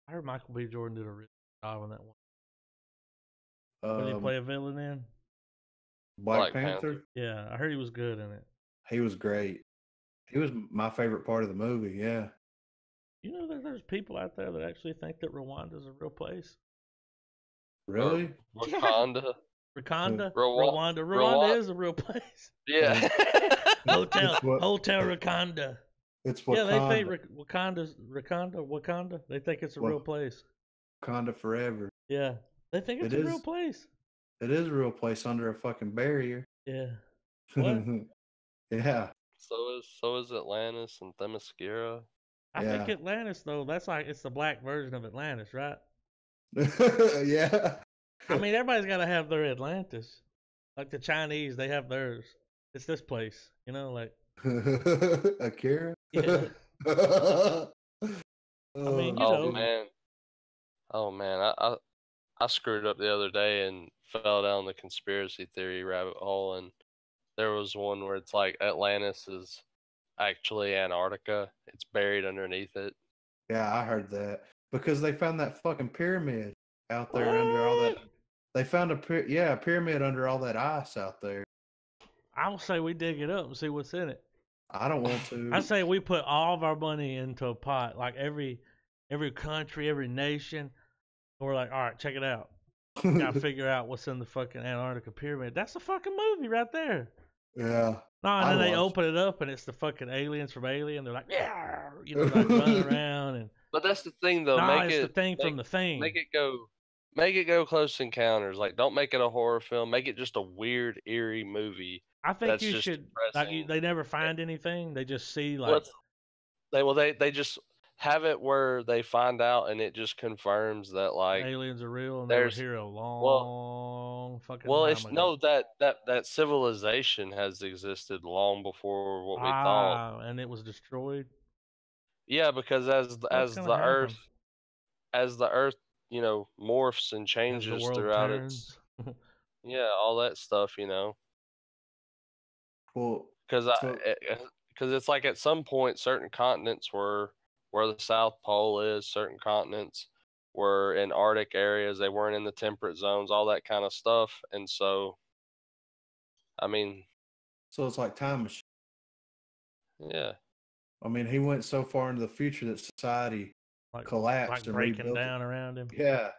I heard Michael B. Jordan did a really good job on that one. What did he play a villain in? Black Panther? Yeah, I heard he was good in it. He was great. He was my favorite part of the movie, yeah. You know that there's people out there that actually think that Rwanda is a real place? Really? Wakanda? Rwanda is a real place. Yeah. Hotel Wakanda. It's Wakanda. Yeah, they think Wakanda. They think it's a real place. Wakanda forever. Yeah, they think it's a real place. It is a real place under a fucking barrier. Yeah. What? Yeah. So is Atlantis and Themyscira. I think Atlantis though. That's like it's the black version of Atlantis, right? Yeah. I mean, everybody's got to have their Atlantis. Like the Chinese, they have theirs. It's this place, like. Akira? Yeah. I mean, Oh man, I screwed up the other day and fell down the conspiracy theory rabbit hole, and there was one where it's like Atlantis is actually Antarctica. It's buried underneath it. Yeah, I heard that because they found that fucking pyramid out there under all that. They found a pyramid under all that ice out there. I will say we dig it up and see what's in it. I don't want to. I say we put all of our money into a pot, like every country, every nation. And we're like, all right, check it out. Gotta figure out what's in the fucking Antarctica pyramid. That's a fucking movie right there. Yeah. No, and then they open it up and it's the fucking aliens from Alien. They're like, yeah, like running around and. But that's the thing, though. It's the thing from the thing. Make it go Close Encounters. Like, don't make it a horror film. Make it just a weird, eerie movie. I think you should. Like, they never find anything. They just see like. They just have it where they find out and it just confirms that like aliens are real and they were here a long fucking time ago. That civilization has existed long before what we thought, and it was destroyed. Yeah, because as the earth morphs and changes throughout its all that stuff, Well, because it's like at some point certain continents were where the South Pole is, certain continents were in Arctic areas, they weren't in the temperate zones, all that kind of stuff. And so, I mean, so it's like time machine. Yeah. I mean, he went so far into the future that society collapsed and breaking down around him. Yeah.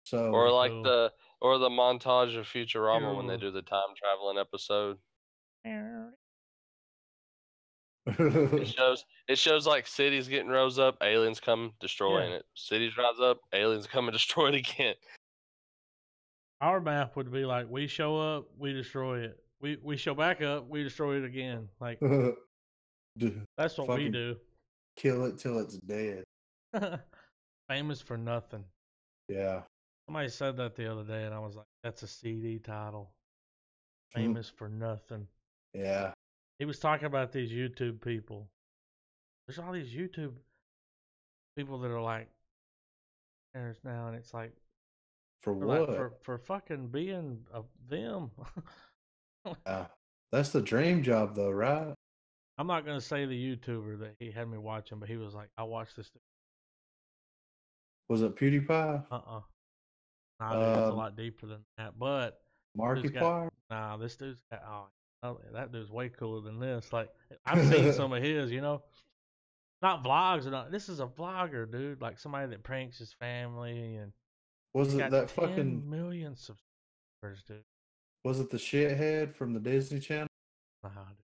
So or like the montage of Futurama when they do the time traveling episode. It shows like cities getting rose up, aliens come destroying it. Cities rise up, aliens come and destroy it again. Our map would be like, we show up, we destroy it. We show back up, we destroy it again. Like that's what we do. Kill it till it's dead. Famous for nothing. Yeah. Somebody said that the other day and I was like, that's a CD title. Famous for nothing. Yeah. He was talking about these YouTube people. There's all these YouTube people that are like now, and it's like for what? Like, for fucking being them. Yeah, that's the dream job, though, right? I'm not gonna say the YouTuber that he had me watching, but he was like, "I watched this." Was it PewDiePie? Nah, dude, it's a lot deeper than that. But Markiplier? Nah, this dude's got that dude's way cooler than this. Like I've seen some of his, not vlogs or not. This is a vlogger, dude. Like somebody that pranks his family and was it that 10 fucking million subscribers, dude? Was it the shithead from the Disney Channel? Nah, dude.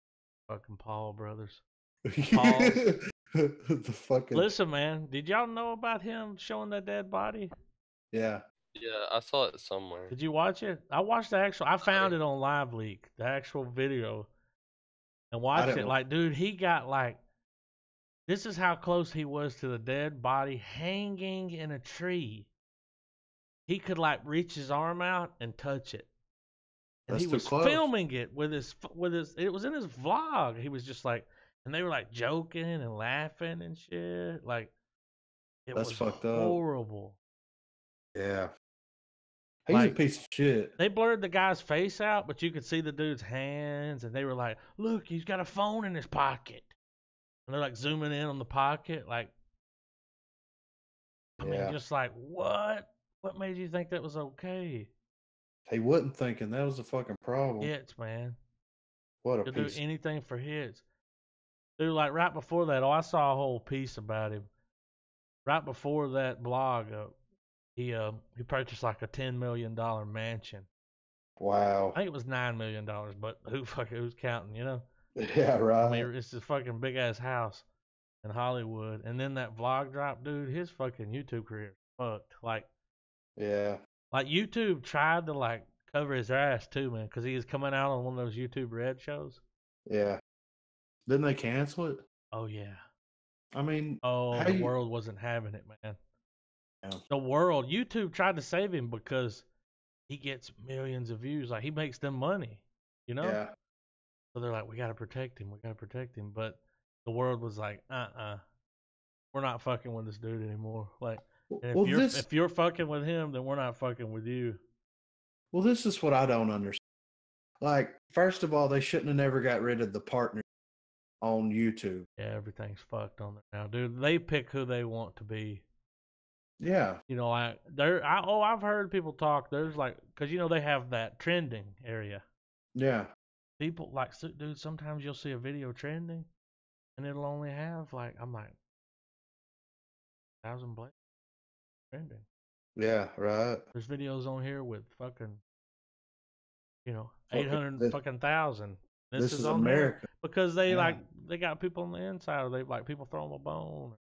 Fucking Paul brothers. The fucking. Listen, man. Did y'all know about him showing that dead body? Yeah. Yeah, I saw it somewhere. Did you watch it? I watched the actual. I found it on Live Leak, the actual video, and watched it. Like, dude, he got like. This is how close he was to the dead body hanging in a tree. He could like reach his arm out and touch it. And he was filming it with his. It was in his vlog. He was just like, and they were like joking and laughing and shit. Like, it was fucked horrible. Up. Yeah. He's a piece of shit. They blurred the guy's face out, but you could see the dude's hands, and they were like, "Look, he's got a phone in his pocket." And they're like zooming in on the pocket, like, I mean, just like, what? What made you think that was okay? He wasn't thinking that was a fucking problem. Hits, man. What a He'll piece. do anything for hits. Dude, like right before that, I saw a whole piece about him. Right before that blog, he purchased like a $10 million mansion. Wow. I think it was $9 million, but who's counting, Yeah, right. I mean, it's this fucking big ass house in Hollywood, and then that vlog drop, dude. His fucking YouTube career fucked. Like, yeah, like YouTube tried to like cover his ass too, man, because he was coming out on one of those YouTube Red shows. Yeah, didn't they cancel it? Oh yeah. I mean, the world wasn't having it, man. Yeah. The world, YouTube tried to save him because he gets millions of views. Like he makes them money, Yeah. So they're like, we gotta protect him. But the world was like, we're not fucking with this dude anymore. Like, and if you're fucking with him, then we're not fucking with you. Well, this is what I don't understand. Like, first of all, they shouldn't have never got rid of the partner on YouTube. Yeah, everything's fucked on there now, dude. They pick who they want to be. Yeah. Like I've heard people talk. There's like, because they have that trending area. Yeah. people like, dude. Sometimes you'll see a video trending, and it'll only have like, I'm like, 1,000 blades trending. Yeah, right. There's videos on here with fucking, 800 fucking thousand. This is is on America. there because they they got people on the inside, or they like people throw them a bone.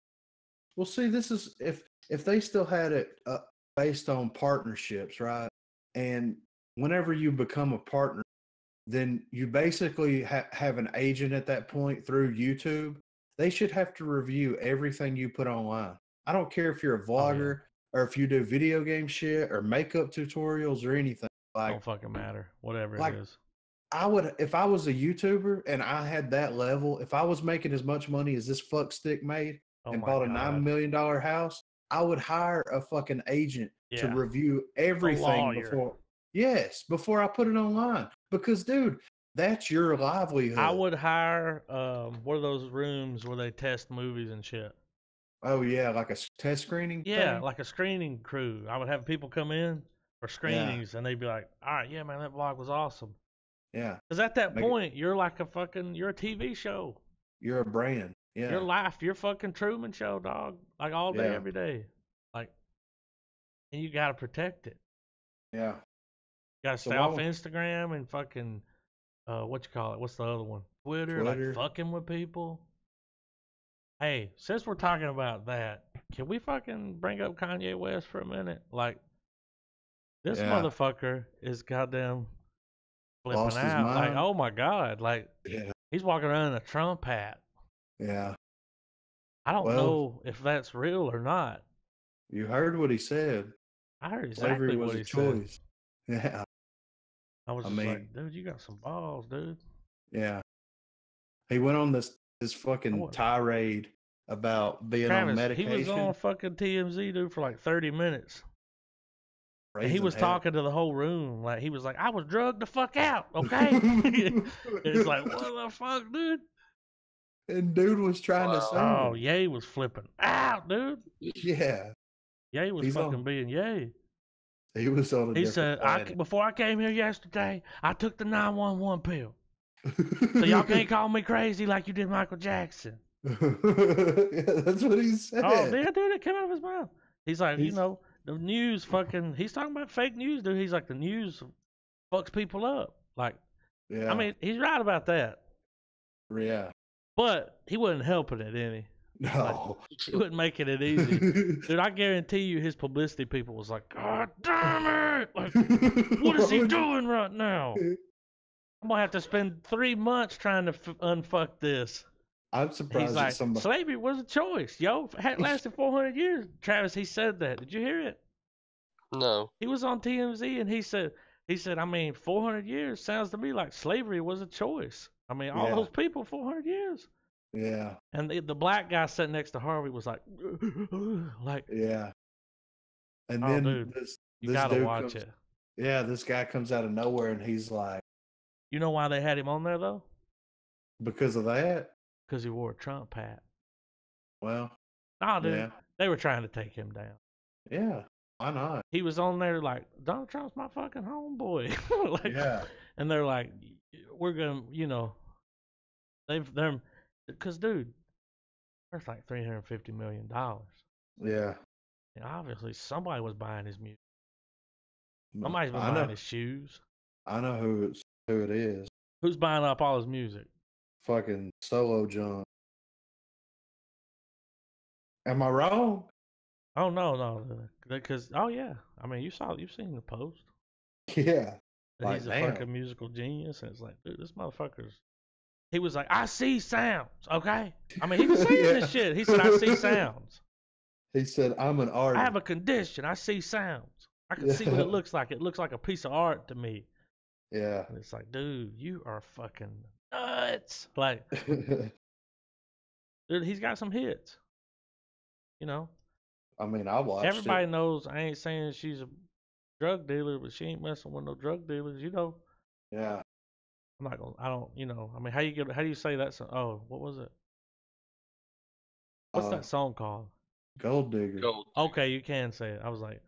Well, see, this is if they still had it based on partnerships, right? And whenever you become a partner, then you basically have an agent at that point through YouTube. They should have to review everything you put online. I don't care if you're a vlogger or if you do video game shit or makeup tutorials or anything. Like, don't fucking matter. Whatever like, it is. I would, if I was a YouTuber and I had that level, if I was making as much money as this fuck stick made and bought a $9 million house, I would hire a fucking agent to review everything before I put it online. Because, dude, that's your livelihood. I would hire one of those rooms where they test movies and shit. Oh yeah, like a test screening. Yeah, like a screening crew. I would have people come in for screenings, and they'd be like, "All right, yeah, man, that vlog was awesome." Yeah. Because at that point, you're like you're a TV show. You're a brand. Yeah. Your life, you're fucking Truman Show, dog. Like all day, every day. Like, and you gotta protect it. Yeah. You gotta stay off Instagram and fucking, what you call it? What's the other one? Twitter. Like fucking with people. Hey, since we're talking about that, can we fucking bring up Kanye West for a minute? Like, this motherfucker is goddamn flipping Lost out. his mind. Like, oh my God. Like, he's walking around in a Trump hat. Yeah. I don't know if that's real or not. You heard what he said. I heard exactly what he said. Yeah. I was just like, dude, you got some balls, dude. Yeah. He went on this fucking tirade about being on medication. He was on fucking TMZ, dude, for like 30 minutes. And he was talking to the whole room. Like, he was like, I was drugged the fuck out, okay? It's like, what the fuck, dude? And dude was trying to say, oh, Ye was flipping out, dude. Yeah. Ye was fucking being Ye. He was on a He said, before I came here yesterday, I took the 911 pill. So y'all can't call me crazy like you did Michael Jackson. Yeah, that's what he said. Oh, yeah, dude, it came out of his mouth. He's like, the news fucking, he's talking about fake news, dude. He's like, the news fucks people up. Like, I mean, he's right about that. Yeah. But he wasn't helping it any. No. Like, he wasn't making it easy. Dude, I guarantee you his publicity people was like, God damn it! Like, what is he doing right now? I'm going to have to spend 3 months trying to unfuck this. I'm surprised. He's like, slavery was a choice, yo. It lasted 400 years. Travis, he said that. Did you hear it? No. He was on TMZ and he said, I mean, 400 years sounds to me like slavery was a choice. I mean, all those people, 400 years. Yeah. And the black guy sitting next to Harvey was like, yeah. And then dude, this gotta dude watch it. Yeah, this guy comes out of nowhere and he's like, you know why they had him on there though? Because of that? Because he wore a Trump hat. Well, dude, they were trying to take him down. Yeah, why not? He was on there like, Donald Trump's my fucking homeboy. And they're like, we're gonna, they're, because dude, there's like $350 million. Yeah. And obviously, somebody was buying his music. Somebody's been buying his shoes. I know who it is. Who's buying up all his music? Fucking Solo John. Am I wrong? Oh no, because yeah, I mean you've seen the post. Yeah, he's a fucking musical genius, and it's like, dude, this motherfucker's. He was like, I see sounds, okay. I mean, he was saying this shit. He said, I see sounds. He said, I'm an artist. I have a condition. I see sounds. I can see what it looks like. It looks like a piece of art to me. Yeah. And it's like, dude, you are fucking nuts. Like, dude, he's got some hits. I mean, I watched Everybody knows I ain't saying she's a drug dealer, but she ain't messing with no drug dealers, Yeah. I'm not gonna, I don't, I mean, how do you say that song? Oh, what was it? What's that song called? Gold Digger. Okay, you can say it. I was like,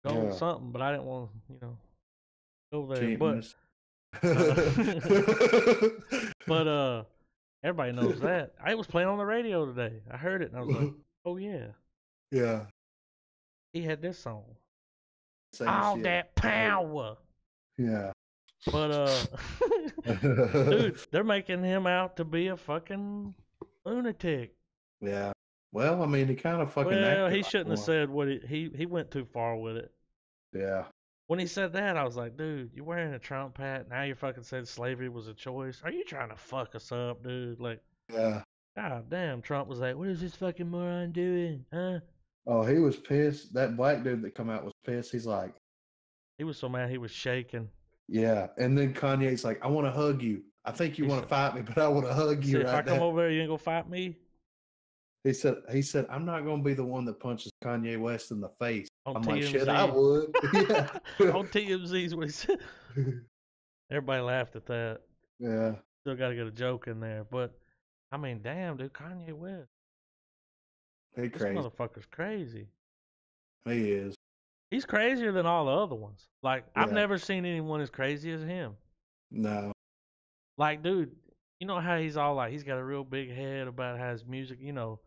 gold something, but I didn't want to, go there. But everybody knows that. I was playing on the radio today. I heard it and I was like, oh yeah. Yeah. He had this song. Same All shit. that power. Yeah. But dude, they're making him out to be a fucking lunatic. Yeah. Well, I mean, he kind of fucking Well, acted he like shouldn't have one. said what he went too far with it. Yeah. When he said that, I was like, dude, you're wearing a Trump hat. Now you fucking said slavery was a choice. Are you trying to fuck us up, dude? Like, Yeah. god damn, Trump was like, what is this fucking moron doing? Huh? Oh, he was pissed. That black dude that come out was pissed. He's like, He was so mad he was shaking. yeah. And then Kanye's like, I want to hug you. I think you want to fight me, but I want to hug you If I right come now. over there, you ain't gonna fight me? He said, I'm not going to be the one that punches Kanye West in the face. On I'm TMZ. like, shit, I would. On TMZ is what he said. Everybody laughed at that. Yeah. Still got to get a joke in there. But, I mean, damn, dude, Kanye West. He This crazy. motherfucker's crazy. He is. He's crazier than all the other ones. Like, I've Yeah. never seen anyone as crazy as him. No. Like, dude, you know how he's all like, he's got a real big head about how his music, you know.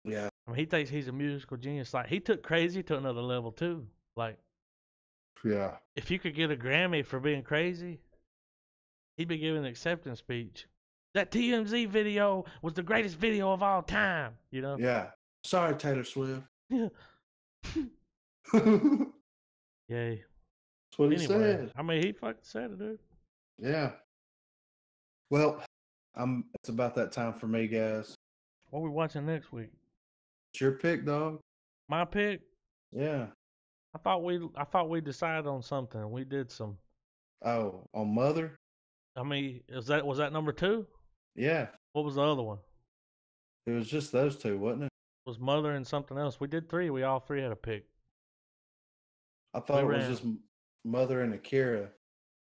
Yeah. I mean, he thinks he's a musical genius. Like, he took crazy to another level, too. Like, Yeah. if you could get a Grammy for being crazy, he'd be giving an acceptance speech. That TMZ video was the greatest video of all time, you know? Yeah. Sorry, Taylor Swift. Yeah. That's Yay. what he Anyway, said. I mean, he fucking said it, dude. Yeah. Well, it's about that time for me, guys. What are we watching next week? It's your pick, dog. My pick? Yeah. I thought we decided on something. We did some. Oh, on Mother? I mean, was that number 2? Yeah. What was the other one? It was just those two, wasn't it? It was Mother and something else. We did 3. We all 3 had a pick. I thought it was just Mother and Akira.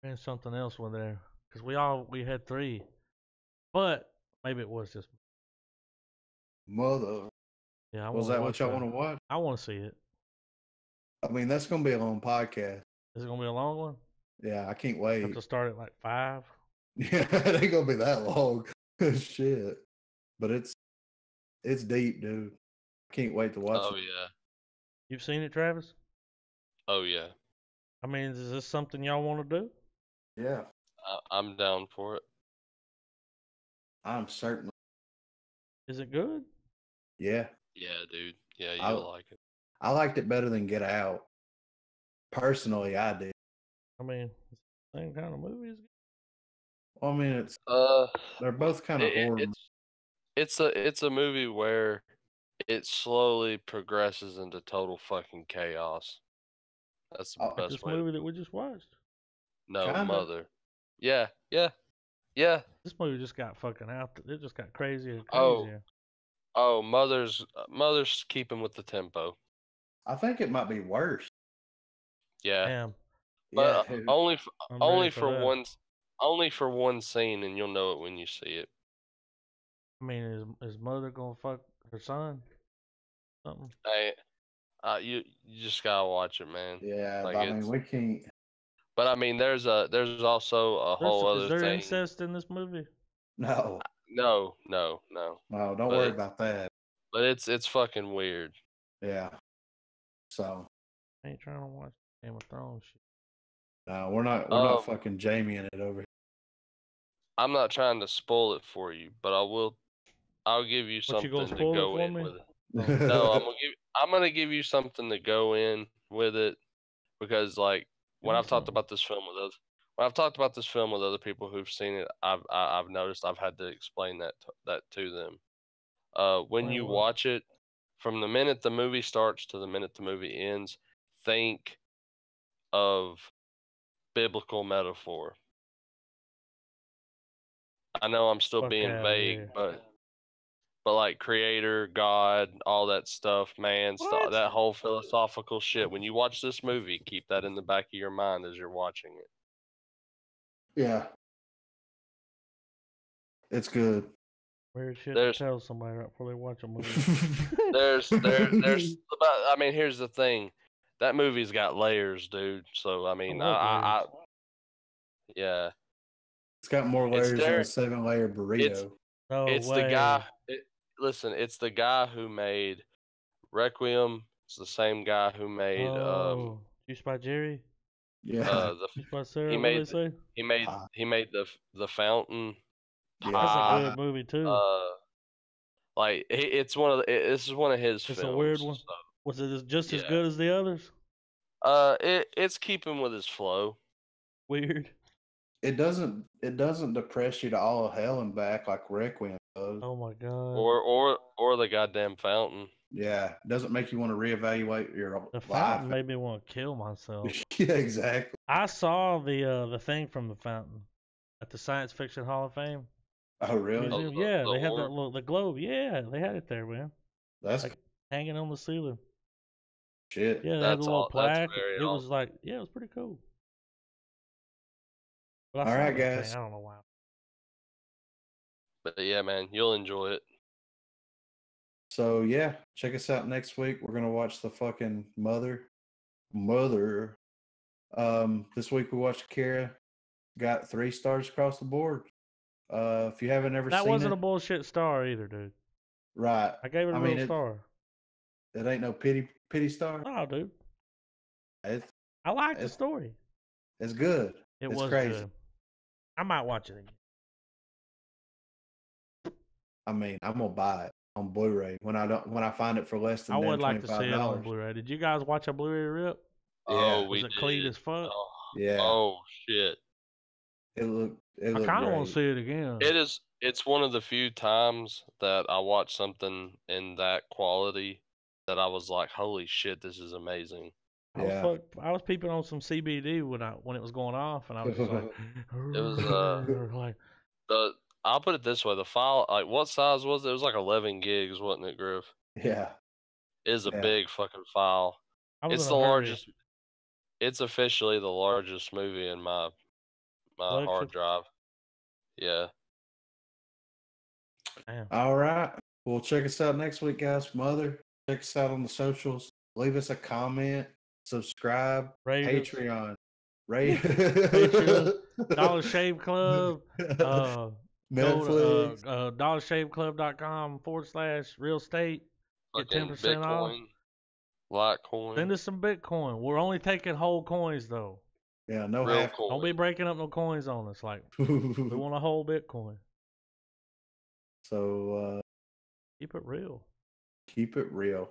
And something else went there. Because we had 3. But maybe it was just Mother. Yeah. Was that what y'all want to watch? I want to see it. I mean, that's going to be a long podcast. Is it gonna be a long one? Yeah, I can't Have wait. to start at like 5. Yeah, it ain't gonna be that long. Shit. But it's deep, dude. Can't wait to watch Oh it. yeah. You've seen it, Travis? Oh yeah. I mean, is this something y'all want to do? Yeah. I'm down for it. I'm certain. Is it good? Yeah. Yeah, dude. Yeah, you'll like it. I liked it better than Get Out. Personally, I did. I mean, it's the same kind of movie. Well, I mean, they're both kind of horror. It's a movie where it slowly progresses into total fucking chaos. That's the best this way. movie that we just watched. No, Kinda. Mother. Yeah. This movie just got fucking out. It just got crazier and crazier. Oh, Mother's keeping with the tempo. I think it might be worse. Yeah. Damn. But Yeah, only for one scene, and you'll know it when you see it. I mean, is Mother gonna fuck her son? Something. Hey, you just gotta watch it, man. Yeah, Like, I mean, we can't. But I mean, there's also a whole other Is there thing. incest in this movie? No. No. No, don't worry about that. But it's fucking weird. Yeah. So. I ain't trying to watch Game of Thrones shit. No, we're not fucking Jamie in it over here. I'm not trying to spoil it for you, but I'll give you something to go in with it. No, I'm gonna give you something to go in with it, because like when I've talked about this film with other people who've seen it, I've noticed I've had to explain that to them. When you watch it, from the minute the movie starts to the minute the movie ends, think of biblical metaphor. I know I'm still being vague, but like creator, God, all that stuff, man, that whole philosophical shit. When you watch this movie, keep that in the back of your mind as you're watching it. Yeah. It's good. Weird shit to tell somebody right before they watch a movie. there's I mean, here's the thing. That movie's got layers, dude. So I mean, yeah. It's got more layers than a 7-layer burrito. It's the guy. Listen, it's the guy who made Requiem. It's the same guy who made Juice by Jerry. Yeah. Juice by Sarah. What did they say? He made the Fountain. Yeah. That's a good movie too. Like it's this is one of his films. It's a weird one. So. Was it just as good as the others? It's keeping with his flow. Weird. It doesn't depress you to all of hell and back like Requiem does. Oh my god. Or the goddamn Fountain. Yeah, it doesn't make you want to reevaluate your life. The Fountain made me want to kill myself. Yeah, exactly. I saw the thing from the Fountain at the Science Fiction Hall of Fame. Oh really? Yeah, they had the globe. Yeah, they had it there, man. That's like hanging on the ceiling. Shit. Yeah, they had a little plaque. It was like, yeah, it was pretty cool. But all right, guys. I don't know why. But yeah, man, you'll enjoy it. So yeah, check us out next week. We're gonna watch the fucking Mother. This week we watched Akira. Got 3 stars across the board. If you haven't ever seen it, that wasn't a bullshit star either, dude. Right. I gave it a real star. It ain't no pity star. Oh, dude. I like the story. It's good. It was crazy. Good. I might watch it again. I mean, I'm gonna buy it on Blu-ray when I find it for less than $25. I would like to see it on Blu-ray. Did you guys watch a Blu-ray rip? Yeah. Was it clean as fuck? Oh, yeah. Oh shit. It looked I kind of want to see it again. It's one of the few times that I watched something in that quality that I was like, "Holy shit, this is amazing." I was peeping on some CBD when it was going off, and I was just like, it was like I'll put it this way: the file, like, what size was it? It was like 11 gigs, wasn't it, Griff? Yeah, it is a big fucking file. It's the largest. It's officially the largest movie in my hard drive. Yeah. Damn. All right. Well, check us out next week, guys. Mother, check us out on the socials. Leave us a comment. Subscribe. Patreon. Patreon. Dollar Shave Club. Netflix. dollarshaveclub.com/real estate. Get 10% off. Litecoin. Send us some Bitcoin. We're only taking whole coins though. Yeah, no real half. coin. Don't be breaking up no coins on us. Like we want a whole Bitcoin. So keep it real. Keep it real.